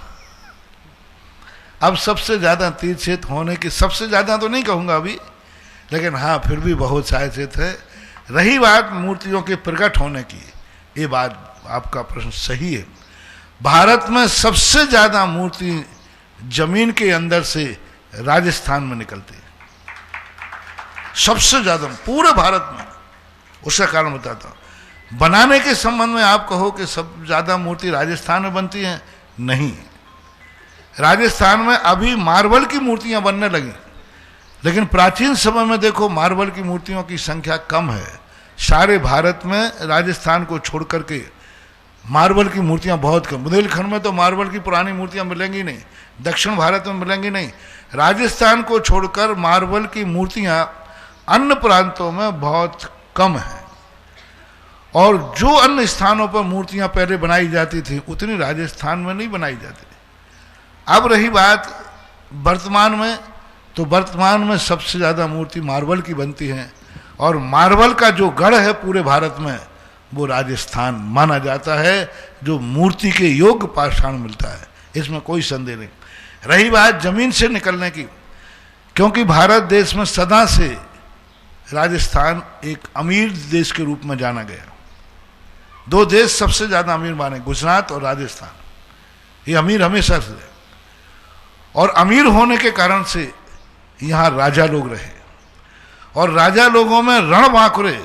अब सबसे ज़्यादा तीर्थ क्षेत्र होने की, सबसे ज़्यादा तो नहीं कहूँगा अभी, लेकिन हाँ फिर भी बहुत सारे क्षेत्र है। रही बात मूर्तियों के प्रकट होने की, ये बात आपका प्रश्न सही है। भारत में सबसे ज़्यादा मूर्ति जमीन के अंदर से राजस्थान में निकलती है, सबसे ज्यादा पूरे भारत में। उसका कारण बताता हूं। बनाने के संबंध में आप कहो कि सब ज्यादा मूर्ति राजस्थान में बनती हैं, नहीं। राजस्थान में अभी मार्बल की मूर्तियां बनने लगी, लेकिन प्राचीन समय में देखो मार्बल की मूर्तियों की संख्या कम है। सारे भारत में राजस्थान को छोड़ करके मार्बल की मूर्तियां बहुत कम। बुंदेलखंड में तो मार्बल की पुरानी मूर्तियां मिलेंगी नहीं, दक्षिण भारत में मिलेंगी नहीं। राजस्थान को छोड़कर मार्बल की मूर्तियां अन्य प्रांतों में बहुत कम है, और जो अन्य स्थानों पर मूर्तियां पहले बनाई जाती थी उतनी राजस्थान में नहीं बनाई जाती। अब रही बात वर्तमान में, तो वर्तमान में सबसे ज़्यादा मूर्ति मार्बल की बनती हैं, और मार्बल का जो गढ़ है पूरे भारत में वो राजस्थान माना जाता है, जो मूर्ति के योग्य पाषाण मिलता है, इसमें कोई संदेह नहीं। रही बात जमीन से निकलने की, क्योंकि भारत देश में सदा से राजस्थान एक अमीर देश के रूप में जाना गया। दो देश सबसे ज्यादा अमीर माने, गुजरात और राजस्थान, ये अमीर हमेशा से, और अमीर होने के कारण से यहाँ राजा लोग रहे, और राजा लोगों में रणबांकुरे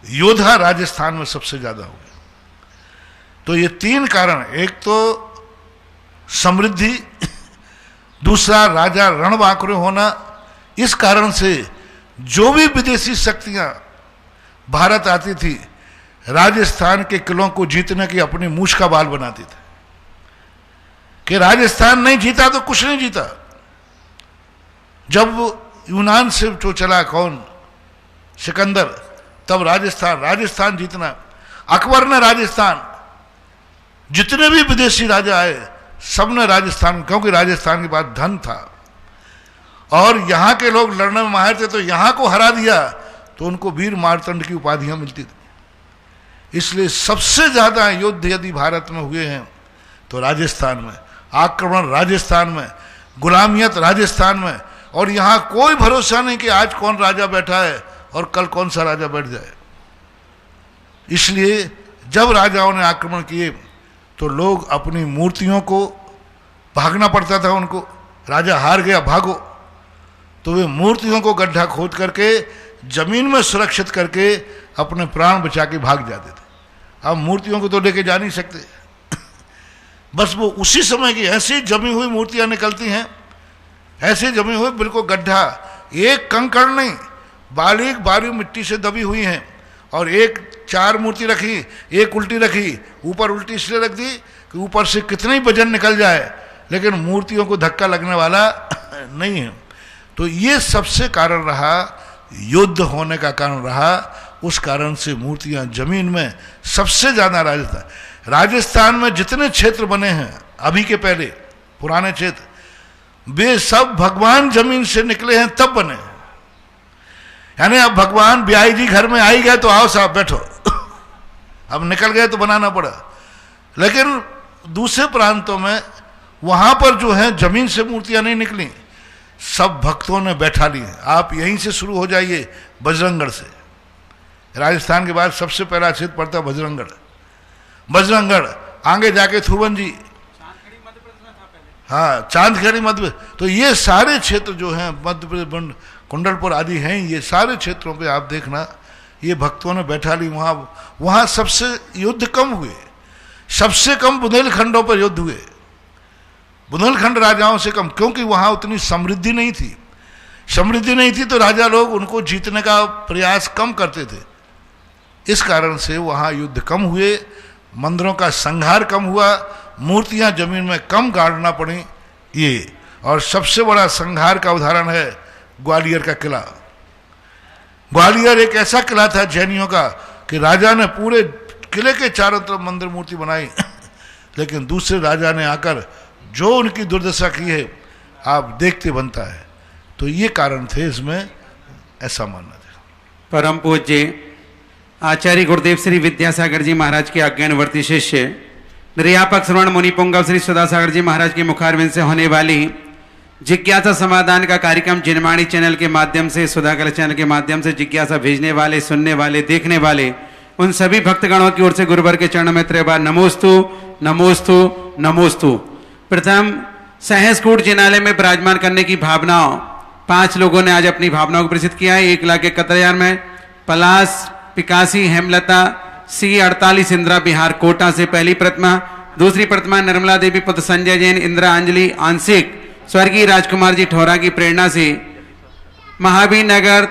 योद्धा राजस्थान में सबसे ज्यादा हुए। तो ये तीन कारण, एक तो समृद्धि, दूसरा राजा रणबांकुरे होना, इस कारण से जो भी विदेशी शक्तियां भारत आती थी राजस्थान के किलों को जीतने की अपनी मूछ का बाल बनाती थी, कि राजस्थान नहीं जीता तो कुछ नहीं जीता। जब यूनान से जो चला कौन, सिकंदर, तब राजस्थान जीतना। अकबर ने राजस्थान, जितने भी विदेशी राजा आए सबने राजस्थान, क्योंकि राजस्थान के पास धन था और यहाँ के लोग लड़ने में माहिर थे, तो यहाँ को हरा दिया तो उनको वीर मार्तंड की उपाधियां मिलती थी। इसलिए सबसे ज्यादा युद्ध यदि भारत में हुए हैं तो राजस्थान में, आक्रमण राजस्थान में, गुलामियत राजस्थान में, और यहाँ कोई भरोसा नहीं कि आज कौन राजा बैठा है और कल कौन सा राजा बैठ जाए। इसलिए जब राजाओं ने आक्रमण किए तो लोग अपनी मूर्तियों को, भागना पड़ता था उनको, राजा हार गया भागो, तो वे मूर्तियों को गड्ढा खोद करके जमीन में सुरक्षित करके अपने प्राण बचा के भाग जाते थे। अब मूर्तियों को तो लेके जा नहीं सकते, बस वो उसी समय की ऐसी जमी हुई मूर्तियां निकलती हैं, ऐसे जमी हुई बिल्कुल गड्ढा, एक कंकड़ नहीं, बारीक बारीक मिट्टी से दबी हुई हैं, और एक चार मूर्ति रखी, एक उल्टी रखी, ऊपर उल्टी इसलिए रख दी कि ऊपर से कितने ही वजन निकल जाए लेकिन मूर्तियों को धक्का लगने वाला नहीं है। तो ये सबसे कारण रहा, युद्ध होने का कारण रहा, उस कारण से मूर्तियां जमीन में सबसे ज्यादा राजस्थान में जितने क्षेत्र बने हैं अभी के पहले पुराने क्षेत्र, वे सब भगवान जमीन से निकले हैं तब बने। यानी अब भगवान ब्याई जी घर में आई गए तो आओ साहब बैठो, अब निकल गए तो बनाना पड़ा। लेकिन दूसरे प्रांतों में वहां पर जो है जमीन से मूर्तियां नहीं निकली, सब भक्तों ने बैठा ली। आप यहीं से शुरू हो जाइए बजरंगगढ़ से, राजस्थान के बाद सबसे पहला क्षेत्र पड़ता है बजरंगगढ़, आगे जाके थुवन जी, हाँ चांदखेड़ी मध्य, तो ये सारे क्षेत्र जो हैं मध्य प्रदेश कुंडलपुर आदि हैं, ये सारे क्षेत्रों पे आप देखना ये भक्तों ने बैठा ली। वहाँ सबसे युद्ध कम हुए, सबसे कम बुंदेलखंडों पर युद्ध हुए, बुंदेलखंड राजाओं से कम, क्योंकि वहाँ उतनी समृद्धि नहीं थी। समृद्धि नहीं थी तो राजा लोग उनको जीतने का प्रयास कम करते थे, इस कारण से वहाँ युद्ध कम हुए। मंदिरों का संहार कम हुआ, मूर्तियां जमीन में कम गाड़ना पड़ी ये। और सबसे बड़ा संहार का उदाहरण है ग्वालियर का किला। ग्वालियर एक ऐसा किला था जैनियों का कि राजा ने पूरे किले के चारों तरफ मंदिर मूर्ति बनाई लेकिन दूसरे राजा ने आकर जो उनकी दुर्दशा की है आप देखते बनता है। तो ये कारण थे इसमें, ऐसा मानना था। परम पूज्य आचार्य गुरुदेव श्री विद्यासागर जी महाराज के आज्ञानुवर्ती शिष्य निर्यापक श्रवण मुनि पुंगव श्री सुधासागर जी महाराज के मुखारविंद से होने वाली जिज्ञासा समाधान का कार्यक्रम जिनवाणी चैनल के माध्यम से, सुधाकर चैनल के माध्यम से जिज्ञासा भेजने वाले, सुनने वाले, देखने वाले उन सभी भक्तगणों की ओर से गुरुवर के चरणों में त्रय बार नमोस्तु नमोस्तु नमोस्तु। प्रथम सहसकूट जिनालय में विराजमान करने की भावनाओं 5 लोगों ने आज अपनी भावनाओं को प्रसिद्ध किया है। 1,71,000 में पलाश पिकासी हेमलता C48 इंदिरा बिहार कोटा से पहली प्रतिमा। दूसरी प्रतिमा निर्मला देवी पुत्र संजय जैन इंदिरा अंजलि आंशिक स्वर्गीय राजकुमार जी ठोरा की प्रेरणा से महावीर नगर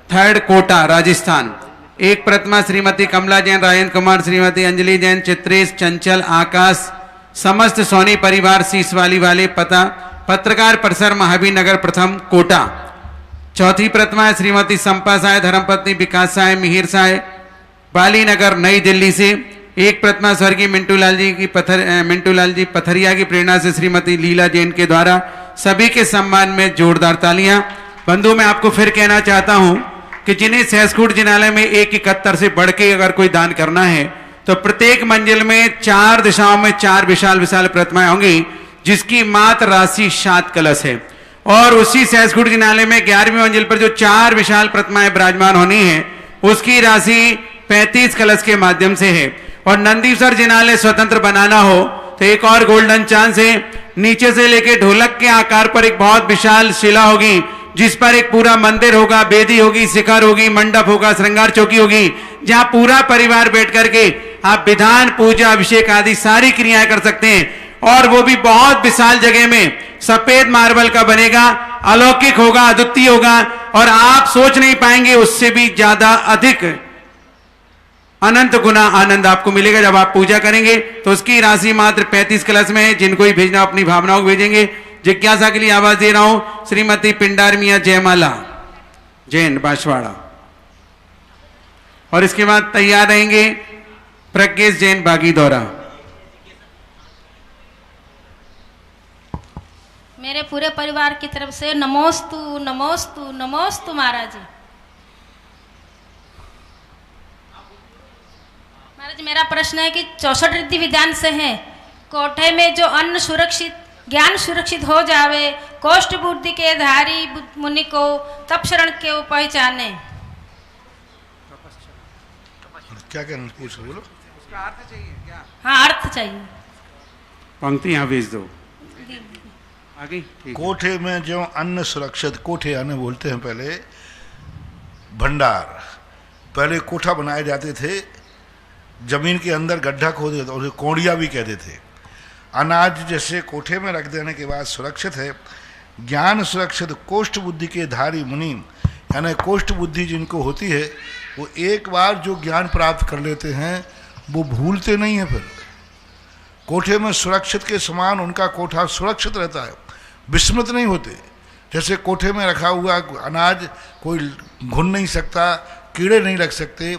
3rd कोटा राजस्थान। एक प्रतिमा श्रीमती कमला जैन, राजेंद्र कुमार, श्रीमती अंजलि जैन, चित्रेश, चंचल, आकाश, समस्त सोनी परिवार सीसवाली वाले, पता पत्रकार परिसर महावीर नगर प्रथम कोटा। चौथी प्रतिमा है श्रीमती संपा साय, धर्मपत्नी विकास साय, मिहिर साय, बाली नगर नई दिल्ली से। एक प्रतिमा स्वर्गीय मिंटू लाल जी पथरिया की प्रेरणा से श्रीमती लीला जैन के द्वारा। सभी के सम्मान में जोरदार तालियां। बंधु, मैं आपको फिर कहना चाहता हूं कि जिन्हें सहसकूट जिनालय में 1,71 से बढ़ के अगर कोई दान करना है तो प्रत्येक मंजिल में 4 दिशाओं में 4 विशाल विशाल प्रतिमाएं होंगी जिसकी मात्र राशि 7 कलश है। और उसी सहसकूट जिनालय में 11वीं मंजिल पर जो 4 विशाल प्रतिमाएं विराजमान होनी है उसकी राशि 35 कलश के माध्यम से है। और नंदीसर जिनालय स्वतंत्र बनाना हो तो एक और गोल्डन चांस है। नीचे से लेके ढोलक के आकार पर एक बहुत विशाल शिला होगी जिस पर एक पूरा मंदिर होगा, वेदी होगी, शिखर होगी, मंडप होगा, श्रृंगार चौकी होगी, जहां पूरा परिवार बैठ करके आप विधान, पूजा, अभिषेक आदि सारी क्रियाएं कर सकते हैं। और वो भी बहुत विशाल जगह में सफेद मार्बल का बनेगा, अलौकिक होगा, अद्वितीय होगा और आप सोच नहीं पाएंगे उससे भी ज्यादा अधिक अनंत गुना आनंद आपको मिलेगा जब आप पूजा करेंगे। तो उसकी राशि मात्र 35 कलश में है। जिनको ही भेजना अपनी भावनाओं को भेजेंगे। जिज्ञासा के लिए आवाज दे रहा हूं श्रीमती पिंडार मिया जयमाला जैन बांसवाड़ा। और इसके बाद तैयार रहेंगे प्रज्ञेश जैन बागीदौरा। मेरे पूरे परिवार की तरफ से नमोस्तु नमोस्तु नमोस्तु महाराज जी। महाराज, मेरा प्रश्न है कि 64 रिद्धि विधान से है कोठे में जो अन्न सुरक्षित, ज्ञान सुरक्षित हो जावे, कोष्ठ बुद्धि के धारी मुनि को तप शरण के पहचाने। क्या कहना पूछ रहे हो? उसका अर्थ चाहिए क्या? हाँ, अर्थ चाहिए। पंक्ति यहां भेज दो आगे। कोठे में जो अन्न सुरक्षित, कोठे आने बोलते हैं पहले भंडार। पहले कोठा बनाए जाते थे, जमीन के अंदर गड्ढा खोद देते, उसे कोड़िया भी कहते थे। अनाज जैसे कोठे में रख देने के बाद सुरक्षित है। ज्ञान सुरक्षित, कोष्ठ बुद्धि के धारी मुनि, यानी कोष्ठ बुद्धि जिनको होती है वो एक बार जो ज्ञान प्राप्त कर लेते हैं वो भूलते नहीं है। फिर कोठे में सुरक्षित के समान उनका कोठा सुरक्षित रहता है, विस्मृत नहीं होते। जैसे कोठे में रखा हुआ अनाज कोई घुन नहीं सकता, कीड़े नहीं लग सकते,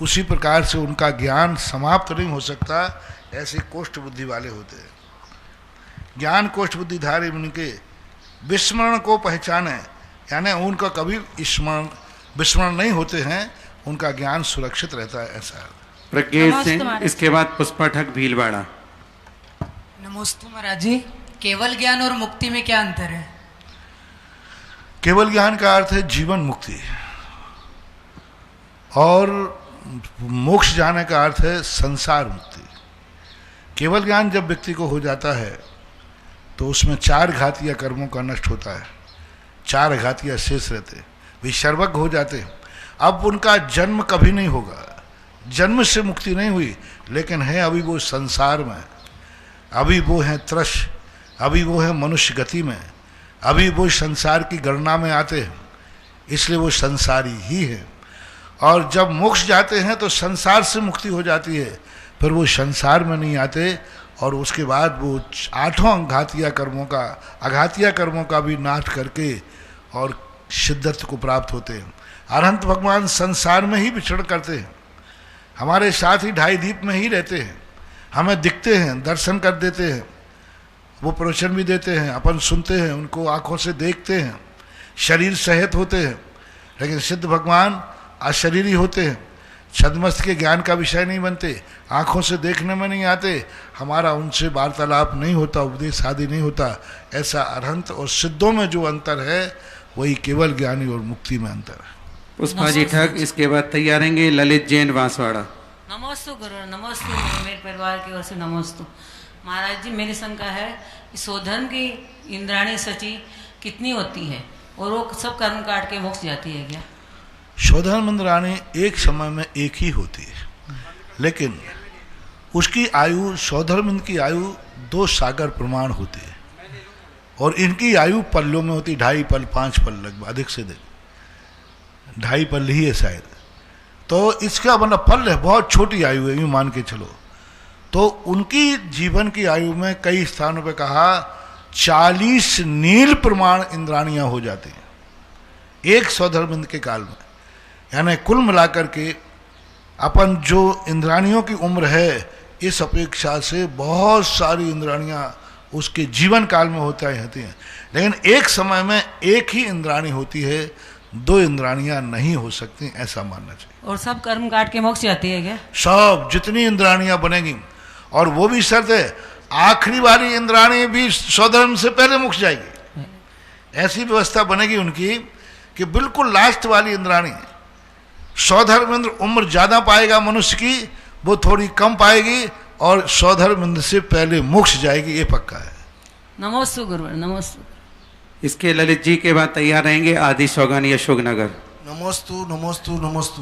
उसी प्रकार से उनका ज्ञान समाप्त नहीं हो सकता। ऐसे कोष्ठ बुद्धि वाले होते हैं। ज्ञान कोष्ठ बुद्धिधारी उनके विस्मरण को पहचाने, यानी उनका कभी विस्मरण नहीं होते हैं, उनका ज्ञान सुरक्षित रहता है। ऐसा प्रज्ञेश से। इसके बाद पुष्पाठक भीलवाड़ा। नमोस्तु महाराज जी। केवल ज्ञान और मुक्ति में क्या अंतर है? केवल ज्ञान का अर्थ है जीवन मुक्ति, और मोक्ष जाने का अर्थ है संसार मुक्ति। केवल ज्ञान जब व्यक्ति को हो जाता है तो उसमें 4 घातीय कर्मों का नष्ट होता है, 4 घातीय शेष रहते, वे सर्वज्ञ हो जाते हैं। अब उनका जन्म कभी नहीं होगा, जन्म से मुक्ति नहीं हुई, लेकिन है अभी वो संसार में, अभी वो हैं त्रश, अभी वो है मनुष्य गति में, अभी वो संसार की गणना में आते हैं, इसलिए वो संसारी ही है। और जब मोक्ष जाते हैं तो संसार से मुक्ति हो जाती है, फिर वो संसार में नहीं आते और उसके बाद वो 8 आघातीय कर्मों का भी नाश करके और सिद्धत्व को प्राप्त होते हैं। अरहंत भगवान संसार में ही विचरण करते हैं, हमारे साथ ही 2.5 दीप में ही रहते हैं, हमें दिखते हैं, दर्शन कर देते हैं, वो प्रवचन भी देते हैं, अपन सुनते हैं, उनको आंखों से देखते हैं, शरीर सहित होते हैं। लेकिन सिद्ध भगवान अशरीरी होते हैं, छद्मस्त के ज्ञान का विषय नहीं बनते, आंखों से देखने में नहीं आते, हमारा उनसे वार्तालाप नहीं होता, उपदेश आदि नहीं होता। ऐसा अरहंत और सिद्धों में जो अंतर है वही केवल ज्ञानी और मुक्ति में अंतर है। पुष्पा जी ठग, इसके बाद तैयार रहेंगे ललित जैन बांसवाड़ा। नमोस्तु गुरु, नमोस्तु मेरे परिवार की ओर से नमोस्तु। महाराज जी, मेरी शंका है कि स्वधर्म की इंद्राणी सची कितनी होती है और वो सब कर्म काट के मोक्ष जाती है क्या? स्वधर्म इंद्राणी एक समय में एक ही होती है, लेकिन उसकी आयु, स्वधर्म की आयु 2 सागर प्रमाण होती है और इनकी आयु पल्लों में होती, 2.5 पल 5 पल लगभग, अधिक से अधिक 2.5 पल ही है शायद। तो इसका मतलब पल है, बहुत छोटी आयु है, यूँ मान के चलो। तो उनकी जीवन की आयु में कई स्थानों पे कहा 40 नील प्रमाण इंद्राणियां हो जाती हैं एक स्वधर्म के काल में। यानी कुल मिलाकर के अपन जो इंद्राणियों की उम्र है, इस अपेक्षा से बहुत सारी इंद्राणियां उसके जीवन काल में होती हैं, लेकिन एक समय में एक ही इंद्राणी होती है, 2 इंद्राणियां नहीं हो सकती, ऐसा मानना चाहिए। और सब कर्म काट के मोक्ष जाती है क्या? सब जितनी इंद्राणियां बनेगी, और वो भी शर्त है आखिरी वाली इंद्राणी भी स्वधर्म से पहले मोक्ष जाएगी। ऐसी व्यवस्था बनेगी उनकी कि बिल्कुल लास्ट वाली इंद्राणी, स्वधर्म इंद्र उम्र ज्यादा पाएगा मनुष्य की, वो थोड़ी कम पाएगी, और स्वधर्म इंद्र से पहले मोक्ष जाएगी, ये पक्का है। नमोस्तु गुरु, नमोस्तु। इसके ललित जी के बाद तैयार रहेंगे आदि सौगानी अशोकनगर। नमोस्तु नमोस्तु नमोस्तु।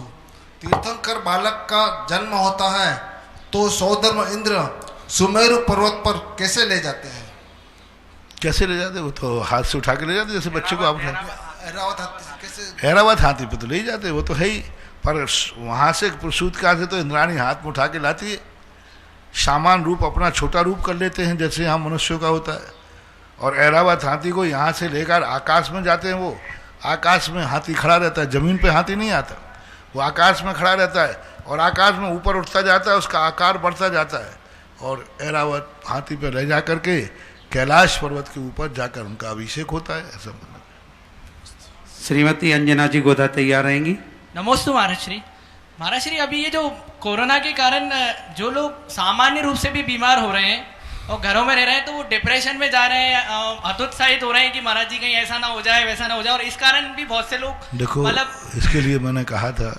तीर्थंकर बालक का जन्म होता है तो सौधर्म इंद्र सुमेरु पर्वत पर कैसे ले जाते हैं? कैसे ले जाते? वो तो हाथ से उठा के ले जाते, जैसे बच्चे को आप ऐरावत हाथी कैसे? ऐरावत हाथी पे तो ले जाते, वो तो है ही, पर वहां से प्रसूत काल से तो इंद्राणी हाथ में उठा के लाती है। सामान रूप अपना छोटा रूप कर लेते हैं जैसे यहाँ मनुष्यों का होता है, और ऐरावत हाथी को यहाँ से लेकर आकाश में जाते हैं। वो आकाश में हाथी खड़ा रहता है, जमीन पे हाथी नहीं आता, वो आकाश में खड़ा रहता है और आकाश में ऊपर उठता जाता है, उसका आकार बढ़ता जाता है, और ऐरावत हाथी पे ले जा करके कैलाश पर्वत के ऊपर जाकर उनका अभिषेक होता है। ऐसा श्रीमती अंजना जी गोदा तैयार रहेंगी। नमोस्तु महाराज श्री। महाराज श्री, अभी ये जो कोरोना के कारण जो लोग सामान्य रूप से भी बीमार हो रहे हैं और घरों में रह रहे हैं, तो वो डिप्रेशन में जा रहे हैं, हतोत्साहित हो रहे हैं कि महाराज जी कहीं ऐसा ना हो जाए, वैसा ना हो जाए, और इस कारण भी बहुत से लोग देखो, मतलब इसके लिए मैंने कहा था,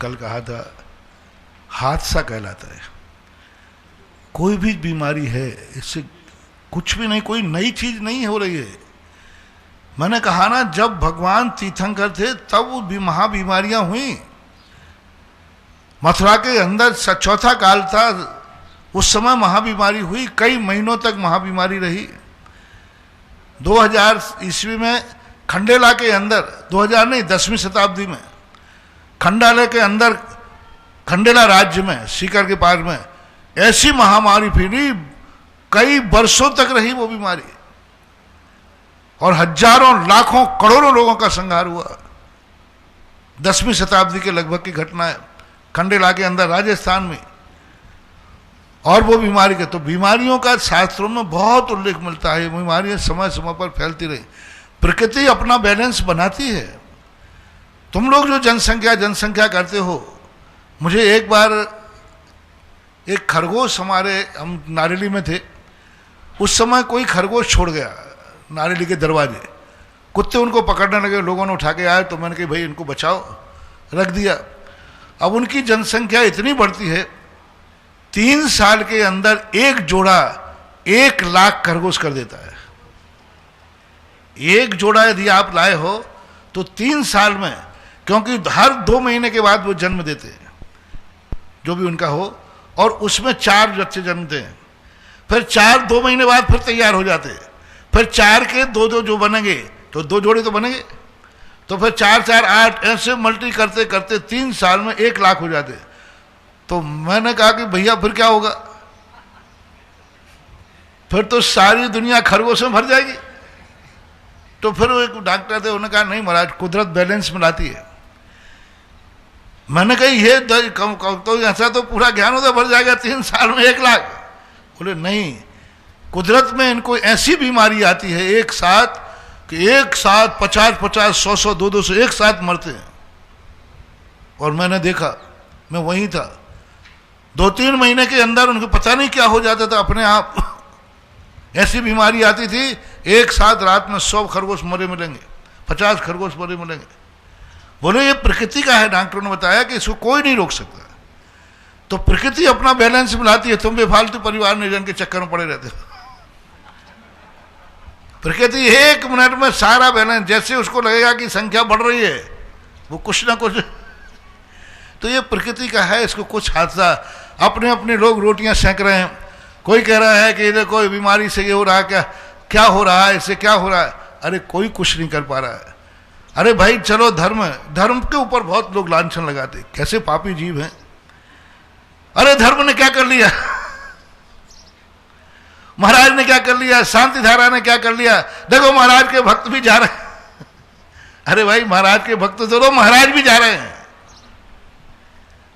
कल कहा था, हादसा कहलाता है। कोई भी बीमारी है, इससे कुछ भी नहीं, कोई नई चीज नहीं हो रही है। मैंने कहा ना, जब भगवान तीर्थंकर थे तब वो महाबीमारियां हुई। मथुरा के अंदर 4था काल था, उस समय महाबीमारी हुई, कई महीनों तक महाबीमारी रही। 2000 ईस्वी में खंडेला के अंदर, 2000 नहीं 10वीं शताब्दी में खंडाले के अंदर, खंडेला राज्य में, सीकर के पार में ऐसी महामारी फैली, कई वर्षों तक रही वो बीमारी, और हजारों लाखों करोड़ों लोगों का संहार हुआ। 10वीं शताब्दी के लगभग की घटना है, खंडेला के अंदर राजस्थान में। और वो बीमारी के, तो बीमारियों का शास्त्रों में बहुत उल्लेख मिलता है। बीमारियां समय समय पर फैलती रही, प्रकृति अपना बैलेंस बनाती है। तुम लोग जो जनसंख्या करते हो, मुझे एक बार एक खरगोश, हम नारेली में थे, उस समय कोई खरगोश छोड़ गया नारेली के दरवाजे, कुत्ते उनको पकड़ने लगे, लोगों ने उठा के आए, तो मैंने कहा भाई इनको बचाओ, रख दिया। अब उनकी जनसंख्या इतनी बढ़ती है, 3 साल के अंदर एक जोड़ा 1 लाख खरगोश कर देता है। एक जोड़ा यदि आप लाए हो तो 3 साल में, क्योंकि हर 2 महीने के बाद वो जन्म देते हैं, जो भी उनका हो, और उसमें 4 बच्चे जन्मते हैं। फिर 2 महीने बाद फिर तैयार हो जाते हैं, फिर 4 के 2 जो बनेंगे, तो 2 जोड़े तो बनेंगे, तो फिर 4 4 8 ऐसे मल्टी करते करते 3 साल में 1 लाख हो जाते। तो मैंने कहा कि भैया फिर क्या होगा, फिर तो सारी दुनिया खरगोश में भर जाएगी। तो फिर वो एक डॉक्टर थे, उन्होंने कहा नहीं महाराज, कुदरत बैलेंस में लाती है। मैंने कहा ये तो ऐसा तो पूरा ज्ञान होता भर जाएगा 3 साल में 1 लाख। बोले नहीं, कुदरत में इनको ऐसी बीमारी आती है एक साथ कि एक साथ 50-50 100-100 200 एक साथ मरते हैं। और मैंने देखा, मैं वहीं था, 2-3 महीने के अंदर उनको पता नहीं क्या हो जाता था अपने आप। ऐसी बीमारी आती थी, एक साथ रात में 100 खरगोश मरे मिलेंगे, 50 खरगोश मरे मिलेंगे। बोले ये प्रकृति का है, डॉक्टरों ने बताया कि इसको कोई नहीं रोक सकता। तो प्रकृति अपना बैलेंस मिलाती है, तुम बेफालतू परिवार नियोजन के चक्कर में पड़े रहते हो। प्रकृति 1 मिनट में सारा बैलेंस, जैसे उसको लगेगा कि संख्या बढ़ रही है, वो कुछ ना कुछ, तो ये प्रकृति का है। इसको कुछ हादसा, अपने अपने लोग रोटियां सेंक रहे हैं। कोई कह रहा है कि इधर कोई बीमारी से ये हो रहा है, क्या हो रहा है, इससे क्या हो रहा है। अरे कोई कुछ नहीं कर पा रहा है। अरे भाई चलो, धर्म के ऊपर बहुत लोग लांछन लगाते, कैसे पापी जीव हैं। अरे धर्म ने क्या कर लिया, महाराज ने क्या कर लिया, शांति धारा ने क्या कर लिया, देखो महाराज के भक्त भी जा रहे हैं। अरे भाई महाराज के भक्त तो महाराज भी जा रहे हैं।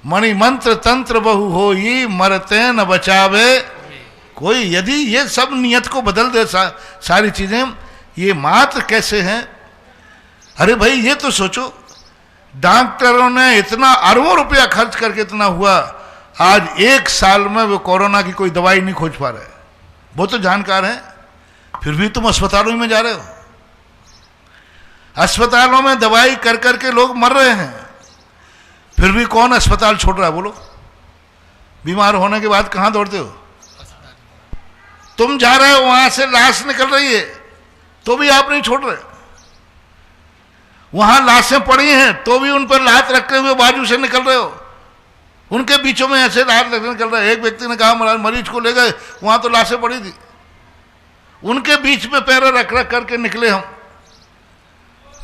मणि मंत्र तंत्र बहु हो ही मरते न बचावे कोई। यदि ये सब नियत को बदल दे सारी चीजें, ये मात्र कैसे हैं। अरे भाई ये तो सोचो, डॉक्टरों ने इतना अरबों रुपया खर्च करके इतना हुआ, आज 1 साल में वो कोरोना की कोई दवाई नहीं खोज पा रहे। वो तो जानकार हैं, फिर भी तुम अस्पतालों में जा रहे हो। अस्पतालों में दवाई कर करके लोग मर रहे हैं, फिर भी कौन अस्पताल छोड़ रहा है बोलो। बीमार होने के बाद कहां दौड़ते हो। तुम जा रहे हो, वहां से लाश निकल रही है तो भी आप नहीं छोड़ रहे। वहां लाशें पड़ी हैं तो भी उन पर लात रखे हुए बाजू से निकल रहे हो। उनके बीचों में ऐसे लात निकल रहा है। एक व्यक्ति ने कहा मरीज को ले गए, वहां तो लाशें पड़ी थी, उनके बीच में पैर रख रख करके निकले हम।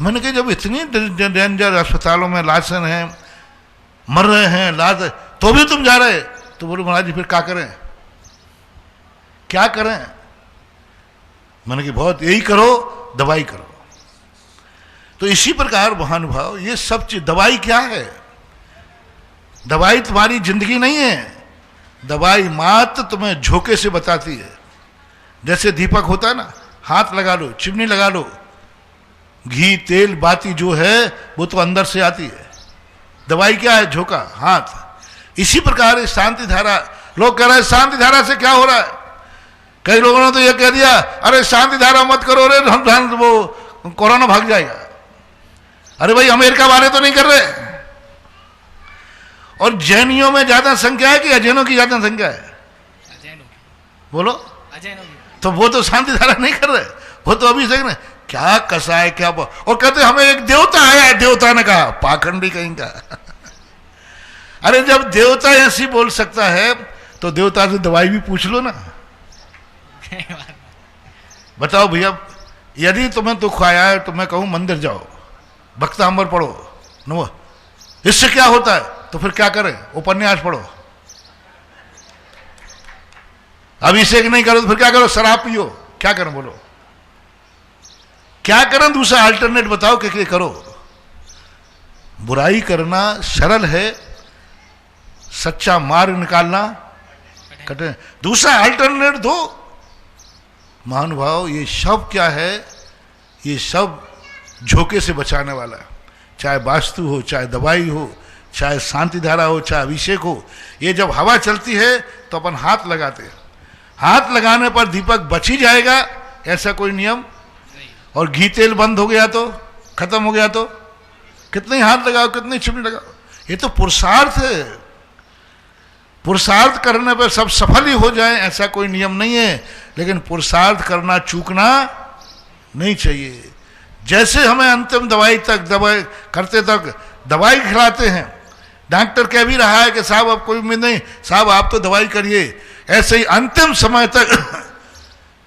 मैंने कहा जब इतनी डेंजर अस्पतालों में लाशें हैं, मर रहे हैं लाश, तो भी तुम जा रहे। तो बोले महाराज जी फिर क्या करें, क्या करें। मैंने कहा बहुत, यही करो, दवाई करो। तो इसी प्रकार महानुभाव, ये सब चीज, दवाई क्या है। दवाई तुम्हारी जिंदगी नहीं है, दवाई मात्र तुम्हें झोंके से बताती है। जैसे दीपक होता है ना, हाथ लगा लो, चिमनी लगा लो, घी तेल बाती जो है वो तो अंदर से आती है। दवाई क्या है, झोंका, हाथ। इसी प्रकार शांति धारा, लोग कह रहे हैं शांति धारा से क्या हो रहा है। कई लोगों ने तो यह कह दिया, अरे शांति धारा मत करो रे, वो कोरोना भाग जाएगा। अरे भाई अमेरिका वाले तो नहीं कर रहे। और जैनियों में ज्यादा संख्या है कि अजैनों की ज्यादा संख्या है, बोलो। तो वो तो शांति धारा नहीं कर रहे, वो तो अभी से क्या कसा है क्या। और कहते हमें एक देवता आया, देवता ने कहा, पाखंडी कहीं का। अरे जब देवता ऐसी बोल सकता है तो देवता से दवाई भी पूछ लो ना। बताओ भैया, यदि तुम्हें दुख आया है तो मैं कहूं मंदिर जाओ, भक्तांबर पढ़ो, नो, इससे क्या होता है। तो फिर क्या करें, उपन्यास पढ़ो। अभिषेक नहीं करो तो फिर क्या करो, शराब पियो। क्या करें बोलो, क्या करें, दूसरा अल्टरनेट बताओ कि करो। बुराई करना सरल है, सच्चा मार्ग निकालना कठिन। दूसरा अल्टरनेट दो। महानुभाव, ये सब क्या है, ये सब झोंके से बचाने वाला है। चाहे वास्तु हो, चाहे दवाई हो, चाहे शांति धारा हो, चाहे अभिषेक हो। ये जब हवा चलती है तो अपन हाथ लगाते हैं, हाथ लगाने पर दीपक बच ही जाएगा, ऐसा कोई नियम। और घी तेल बंद हो गया तो, खत्म हो गया तो, कितने हाथ लगाओ, कितनी चिमनी लगाओ, ये तो पुरुषार्थ है। पुरुषार्थ करने पर सब सफल ही हो जाए ऐसा कोई नियम नहीं है, लेकिन पुरुषार्थ करना चूकना नहीं चाहिए। जैसे हमें अंतिम दवाई करते तक दवाई खिलाते हैं, डॉक्टर कह भी रहा है कि साहब अब कोई उम्मीद नहीं, साहब आप तो दवाई करिए, ऐसे ही अंतिम समय तक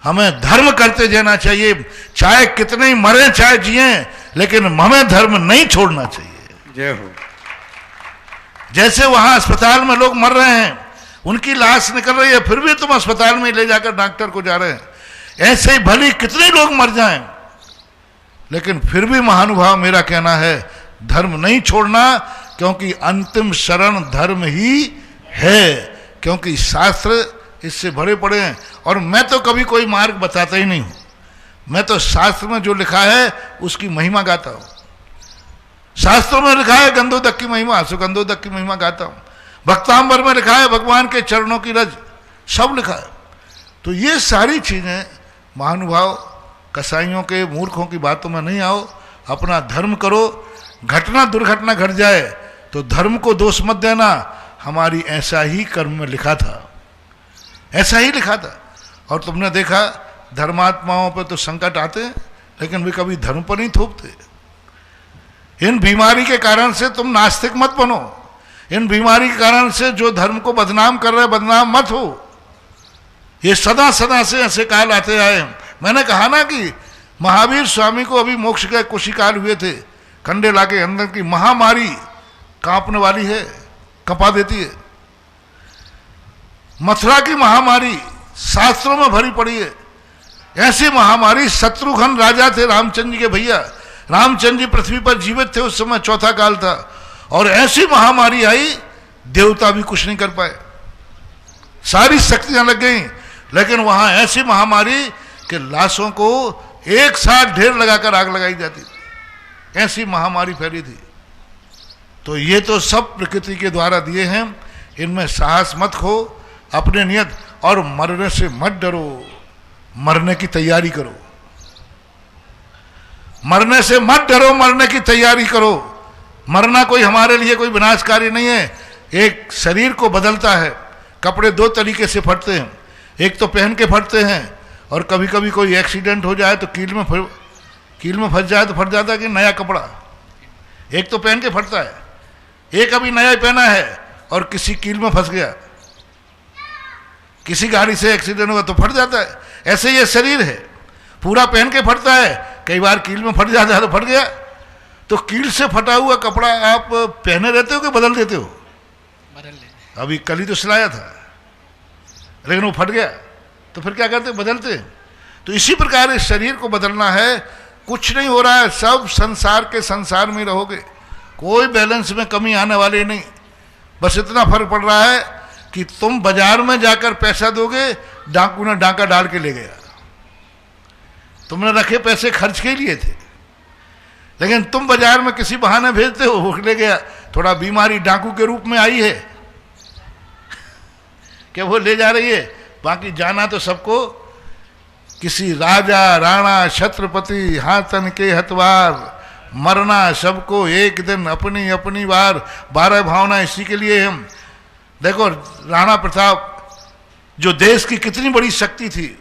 हमें धर्म करते जाना चाहिए, चाहे कितने ही मरे चाहे जिए, लेकिन हमें धर्म नहीं छोड़ना चाहिए। जय हो। जैसे वहां अस्पताल में लोग मर रहे हैं, उनकी लाश निकल रही है, फिर भी तुम अस्पताल में ले जाकर डॉक्टर को जा रहे हैं, ऐसे ही भली कितने लोग मर जाएं, लेकिन फिर भी महानुभाव मेरा कहना है धर्म नहीं छोड़ना, क्योंकि अंतिम शरण धर्म ही है, क्योंकि शास्त्र इससे भरे पड़े हैं। और मैं तो कभी कोई मार्ग बताता ही नहीं हूं, मैं तो शास्त्र में जो लिखा है उसकी महिमा गाता हूं। शास्त्रों में लिखा है गंधोदक की महिमा, सुगंधोदक की महिमा गाता हूं। भक्तांबर में लिखा है भगवान के चरणों की रज, सब लिखा है। तो ये सारी चीजें महानुभाव, कसाईयों के मूर्खों की बातों में नहीं आओ, अपना धर्म करो। घटना दुर्घटना घट जाए तो धर्म को दोष मत देना, हमारी ऐसा ही कर्म में लिखा था, ऐसा ही लिखा था। और तुमने देखा धर्मात्माओं पर तो संकट आते हैं, लेकिन वे कभी धर्म पर नहीं थोपते। इन बीमारी के कारण से तुम नास्तिक मत बनो, इन बीमारी के कारण से जो धर्म को बदनाम कर रहे बदनाम मत हो। ये सदा सदा से ऐसे काल आते आए। मैंने कहा ना कि महावीर स्वामी को अभी मोक्ष के कुछ ही काल हुए थे, कंडेला के अंदर की महामारी कांपने वाली है, कंपा देती है। मथुरा की महामारी शास्त्रों में भरी पड़ी है। ऐसी महामारी, शत्रुघ्न राजा थे रामचंद्र जी के भैया, रामचंद्र जी पृथ्वी पर जीवित थे, उस समय चौथा काल था, और ऐसी महामारी आई देवता भी कुछ नहीं कर पाए, सारी शक्तियां लग गई। लेकिन वहां ऐसी महामारी कि लाशों को एक साथ ढेर लगाकर आग लगाई जाती थी, ऐसी महामारी फैली थी। तो ये तो सब प्रकृति के द्वारा दिए हैं, इनमें साहस मत खो, अपने नियत, और मरने से मत डरो, मरने की तैयारी करो, मरने से मत डरो, मरने की तैयारी करो। मरना कोई हमारे लिए कोई विनाशकारी नहीं है। एक शरीर को बदलता है, कपड़े दो तरीके से फटते हैं, एक तो पहन के फटते हैं, और कभी कभी कोई एक्सीडेंट हो जाए तो कील में फंस जाए तो फट जाता है कि नया कपड़ा, एक तो पहन के फटता है, एक अभी नया पहना है और किसी कील में फंस गया, किसी गाड़ी से एक्सीडेंट हुआ तो फट जाता है। ऐसे ये शरीर है, पूरा पहन के फटता है, कई बार कील में फट जाता है तो फट गया। तो कील से फटा हुआ कपड़ा आप पहने रहते हो कि बदल देते हो? बदल लेते। अभी कल ही तो सिलाया था, लेकिन वो फट गया तो फिर क्या करते? बदलते। तो इसी प्रकार इस शरीर को बदलना है, कुछ नहीं हो रहा है, सब संसार के संसार में रहोगे, कोई बैलेंस में कमी आने वाली नहीं। बस इतना फर्क पड़ रहा है कि तुम बाजार में जाकर पैसा दोगे, डाकू ने डाका डाल के ले गया, तुमने रखे पैसे खर्च के लिए थे, लेकिन तुम बाजार में किसी बहाने भेजते हो, वो ले गया। थोड़ा बीमारी डाकू के रूप में आई है कि वो ले जा रही है, बाकी जाना तो सबको, किसी राजा राणा छत्रपति हाथन के हतवार, मरना सबको एक दिन अपनी अपनी बार। 12 भावना इसी के लिए हम देखो, राणा प्रताप जो देश की कितनी बड़ी शक्ति थी,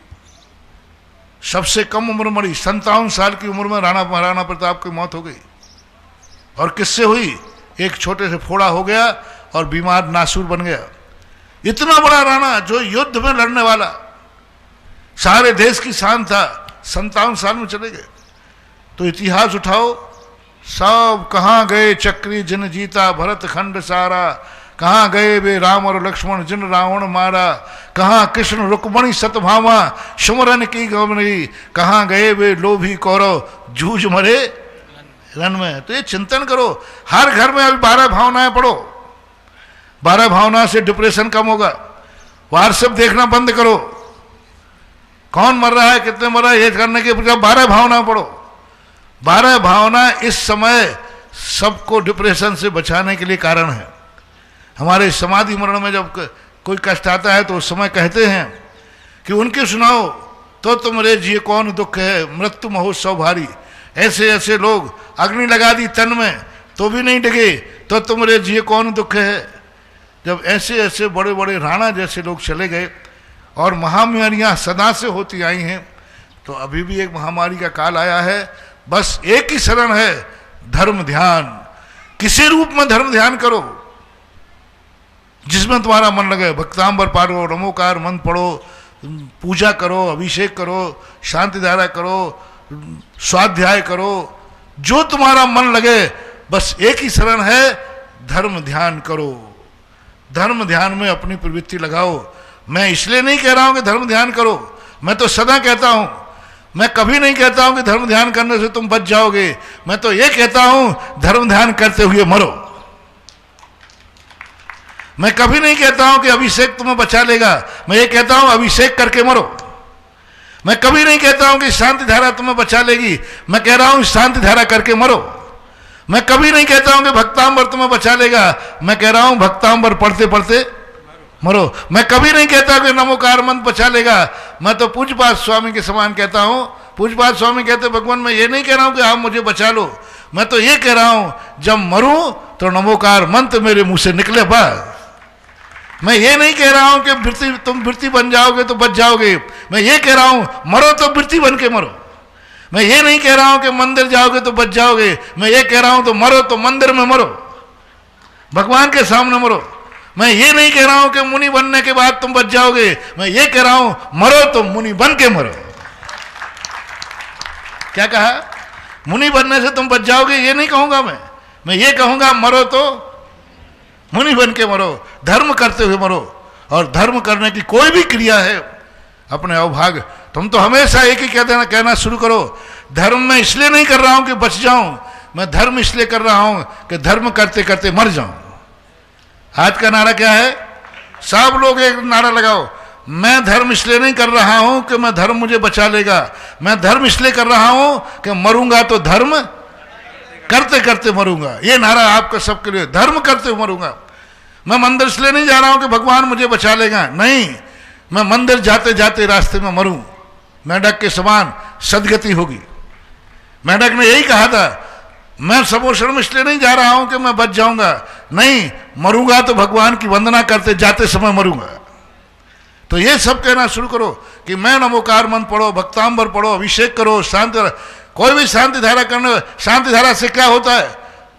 सबसे कम उम्र मरी, 57 साल की उम्र में महाराणा प्रताप की मौत हो गई। और किससे हुई? एक छोटे से फोड़ा हो गया और बीमार नासूर बन गया। इतना बड़ा राणा जो युद्ध में लड़ने वाला, सारे देश की शान था, 57 साल में चले गए। तो इतिहास उठाओ, सब कहाँ गए चक्री जिन जीता भरत खंड सारा, कहाँ गए वे राम और लक्ष्मण जिन रावण मारा, कहाँ कृष्ण रुक्मणी सतभामा सुमरन की गवनी, कहाँ गए वे लोभी कौरव जूझ मरे रन में। तो ये चिंतन करो, हर घर में अभी 12 भावनाएं पढ़ो, 12 भावना से डिप्रेशन कम होगा। व्हाट्सएप देखना बंद करो, कौन मर रहा है कितने मर रहा है ये करने के बजाय 12 भावना पढ़ो। 12 भावना इस समय सबको डिप्रेशन से बचाने के लिए कारण है। हमारे समाधि मरण में जब कोई कष्ट आता है तो उस समय कहते हैं कि उनके सुनाओ तो तुमरे जिए कौन दुख है, मृत्यु महोत्सव भारी। ऐसे ऐसे लोग अग्नि लगा दी तन में तो भी नहीं डिगे, तो तुमरे जिए कौन दुख है। जब ऐसे ऐसे बड़े बड़े राणा जैसे लोग चले गए और महामारियां सदा से होती आई हैं, तो अभी भी एक महामारी का काल आया है। बस एक ही शरण है, धर्म ध्यान। किसी रूप में धर्म ध्यान करो जिसमें तुम्हारा मन लगे। भक्तांबर पाठो, नमोकार मंत्र पढ़ो, पूजा करो, अभिषेक करो, शांति धारा करो, स्वाध्याय करो, जो तुम्हारा मन लगे। बस एक ही शरण है, धर्म ध्यान करो। धर्म ध्यान में अपनी प्रवृत्ति लगाओ। मैं इसलिए नहीं कह रहा हूं कि धर्म ध्यान करो, मैं तो सदा कहता हूं, मैं कभी नहीं कहता हूं कि धर्म ध्यान करने से तुम बच जाओगे। मैं तो ये कहता हूं धर्म ध्यान करते हुए मरो। मैं कभी नहीं कहता हूं कि अभिषेक तुम्हें बचा लेगा, मैं ये कहता हूं अभिषेक करके मरो। मैं कभी नहीं कहता हूं कि शांति धारा तुम्हें बचा लेगी, मैं कह रहा हूं शांति धारा करके मरो। मैं कभी नहीं कहता हूं कि भक्तांबर तुम्हें बचा लेगा, मैं कह रहा हूं भक्तांबर पढ़ते पढ़ते मरो। मैं कभी नहीं कहता कि नमोकार मंत्र बचा लेगा, मैं तो पूज्यपाद स्वामी के समान कहता हूं। पूज्यपाद स्वामी कहते भगवान मैं ये नहीं कह रहा हूं कि आप मुझे बचा लो, मैं तो ये कह रहा हूं जब मरूं तो नमोकार मंत्र मेरे मुंह से निकले बस। मैं ये नहीं कह रहा हूं कि तुम वृत्ति बन जाओगे तो बच जाओगे, मैं ये कह रहा हूं मरो तो वृत्ति बन के मरो। मैं ये नहीं कह रहा हूं कि मंदिर जाओगे तो बच जाओगे, मैं ये कह रहा हूं तो मरो तो मंदिर में मरो, भगवान के सामने मरो। मैं ये नहीं कह रहा हूं कि मुनि बनने के बाद तुम बच जाओगे, मैं ये कह रहा हूं मरो तो मुनि बन के मरो। क्या कहा? मुनि बनने से तुम बच जाओगे ये नहीं कहूंगा मैं ये कहूंगा मरो तो मुनि बन के मरो, धर्म करते हुए मरो। और धर्म करने की कोई भी क्रिया है अपने अवभाग, तुम तो हमेशा एक ही कहना शुरू करो, धर्म मैं इसलिए नहीं कर रहा हूं कि बच जाऊं, मैं धर्म इसलिए कर रहा हूं कि धर्म करते करते मर जाऊं। आज का नारा क्या है? सब लोग एक नारा लगाओ, मैं धर्म इसलिए नहीं कर रहा हूं कि मैं धर्म मुझे बचा लेगा, मैं धर्म इसलिए कर रहा हूं कि मरूंगा तो धर्म करते करते मरूंगा। ये नारा आपका सबके लिए, धर्म करते हुए मरूंगा। मैं मंदिर इसलिए नहीं जा रहा हूं कि भगवान मुझे बचा लेगा, नहीं, मैं मंदिर जाते जाते रास्ते में मरूं, मेंढक के समान सदगति होगी। मेंढक ने यही कहा था, मैं समोषण में इसलिए नहीं जा रहा हूं कि मैं बच जाऊंगा, नहीं, मरूंगा तो भगवान की वंदना करते जाते समय मरूंगा। तो ये सब कहना शुरू करो कि मैं नमोकार मंत्र पढ़ो, भक्तांबर पढ़ो, अभिषेक करो, शांति, कोई भी शांति धारा करने। शांति धारा से क्या होता है?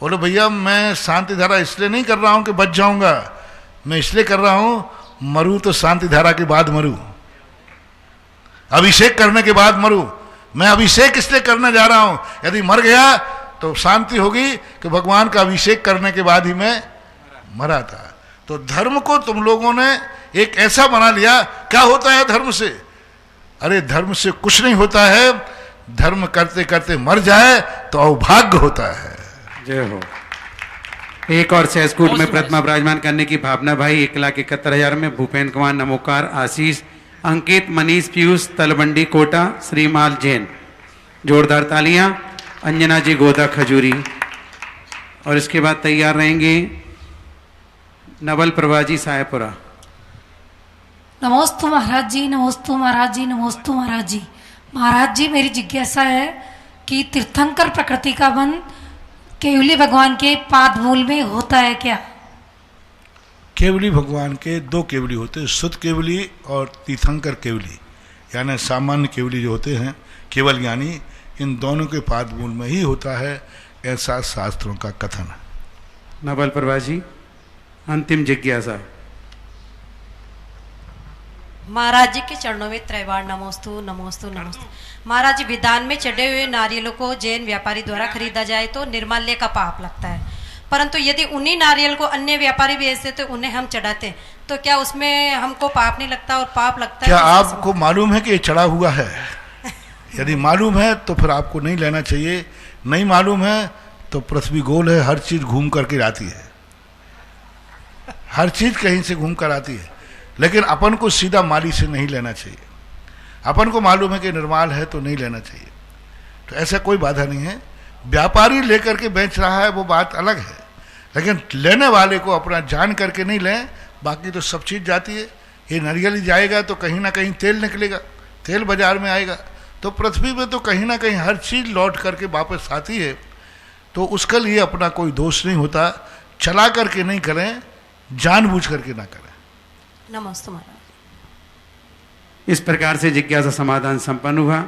बोले भैया मैं शांति धारा इसलिए नहीं कर रहा हूं कि बच जाऊंगा, मैं इसलिए कर रहा हूं मरूं तो शांति धारा के बाद मरूं, अभिषेक करने के बाद मरूं। मैं अभिषेक इसलिए करने जा रहा हूं, यदि मर गया तो शांति होगी कि भगवान का अभिषेक करने के बाद ही मैं मरा था। तो धर्म को तुम लोगों ने एक ऐसा बना लिया। क्या होता है धर्म से? अरे धर्म से कुछ नहीं होता है, धर्म करते करते मर जाए तो अभाग्य होता है। जय हो। एक और से स्कूल में प्रतिमा विराजमान करने की भावना भाई 1,71,000 में भूपेन्द्र कुमार, नमोकार, आशीष, अंकित, मनीष, पीयूष, तलबंडी, कोटा, श्रीमाल जैन। जोरदार तालियां। अंजना जी, गोदा, खजूरी। और इसके बाद तैयार रहेंगे नवल प्रभा जी, सायपुरा। नमोस्तु महाराज जी, नमोस्तु महाराज जी, नमोस्तु महाराज जी। महाराज जी मेरी जिज्ञासा है कि तीर्थंकर प्रकृति का बंध केवली भगवान के पाद मूल में होता है क्या? केवली भगवान के दो केवली होते हैं, शुद्ध केवली और तीर्थंकर केवली, यानी सामान्य केवली जो होते हैं केवल ज्ञानी, इन दोनों के पाद मूल में ही होता है, ऐसा शास्त्रों का कथन है। नवल प्रभा जी, अंतिम जिज्ञासा। महाराज जी के चरणों में त्रैवार नमोस्तु नमोस्तु नमोस्तु। महाराज जी विधान में चढ़े हुए नारियलों को जैन व्यापारी द्वारा खरीदा जाए तो निर्माल्य का पाप लगता है, परंतु यदि उन्हीं नारियल को अन्य व्यापारी बेचते तो उन्हें हम चढ़ाते तो क्या उसमें हमको पाप नहीं लगता और पाप लगता है? क्या आपको मालूम है कि ये चढ़ा हुआ है? यदि मालूम है तो फिर आपको नहीं लेना चाहिए, नहीं मालूम है तो पृथ्वी गोल है, हर चीज घूम करके आती है, हर चीज कहीं से घूम कर आती है, लेकिन अपन को सीधा माली से नहीं लेना चाहिए। अपन को मालूम है कि निर्माल है तो नहीं लेना चाहिए, तो ऐसा कोई बाधा नहीं है। व्यापारी लेकर के बेच रहा है वो बात अलग है, लेकिन लेने वाले को अपना जान करके नहीं लें, बाकी तो सब चीज़ जाती है। ये नारियल ही जाएगा तो कहीं ना कहीं तेल निकलेगा, तेल बाजार में आएगा, तो पृथ्वी में तो कहीं ना कहीं हर चीज़ लौट करके वापस आती है, तो उसके लिए अपना कोई दोष नहीं होता। चला करके नहीं करें, जानबूझ करके ना करें। नमस्ते महाराज। इस प्रकार से जिज्ञासा समाधान संपन्न हुआ।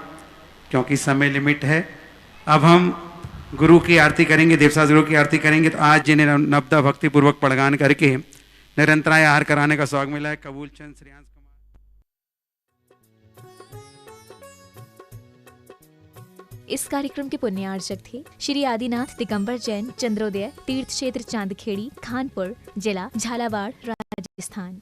क्योंकि समय लिमिट है, अब हम गुरु की आरती करेंगे, देवसास गुरु की आरती करेंगे। तो आज जिन्हें नवदा भक्ति पूर्वक पढ़गान करके निरंतराय आहार कराने का सौभाग्य मिला है, कबूल चंद, श्रेयांश इस कार्यक्रम के पुण्यार्चक थे श्री आदिनाथ दिगंबर जैन चंद्रोदय तीर्थ क्षेत्र चांदखेड़ी खानपुर जिला झालावाड़ राजस्थान।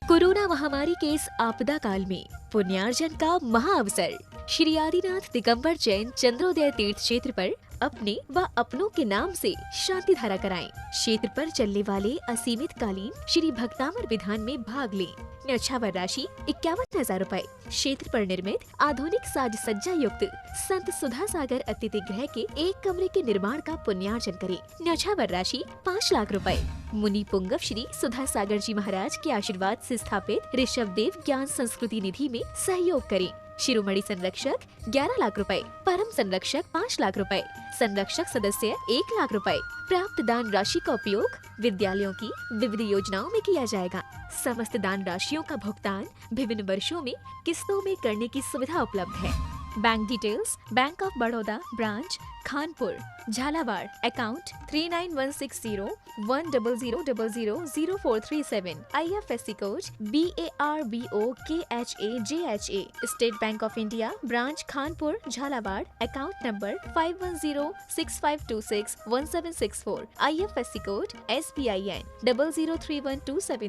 कोरोना महामारी के इस आपदा काल में पुण्यार्जन का महाअवसर। श्री आदिनाथ दिगंबर जैन चंद्रोदय तीर्थ क्षेत्र पर अपने व अपनों के नाम से शांति धारा कराएं। क्षेत्र पर चलने वाले असीमित कालीन श्री भक्तामर विधान में भाग लें। न्यौछावर राशि 51,000 रूपए। क्षेत्र पर निर्मित आधुनिक साज सज्जा युक्त संत सुधा सागर अतिथि गृह के एक कमरे के निर्माण का पुण्यार्जन करें। न्यौछावर राशि 5 लाख रुपए। मुनि पुंगव श्री सुधा सागर जी महाराज के आशीर्वाद से स्थापित ऋषभ देव ज्ञान संस्कृति निधि में सहयोग करें। शिरोमणि संरक्षक 11 लाख रुपए, परम संरक्षक 5 लाख रुपए, संरक्षक सदस्य 1 लाख रुपए। प्राप्त दान राशि का उपयोग विद्यालयों की विविध योजनाओं में किया जाएगा। समस्त दान राशियों का भुगतान विभिन्न वर्षों में किस्तों में करने की सुविधा उपलब्ध है। Bank details: bank of Baroda branch Khanpur Jhalawar, account 39160100000437, IFSC code BARBOKHAJHA, state bank of India branch Khanpur Jhalawar, account number 510652617764, IFSC code SBIN 003127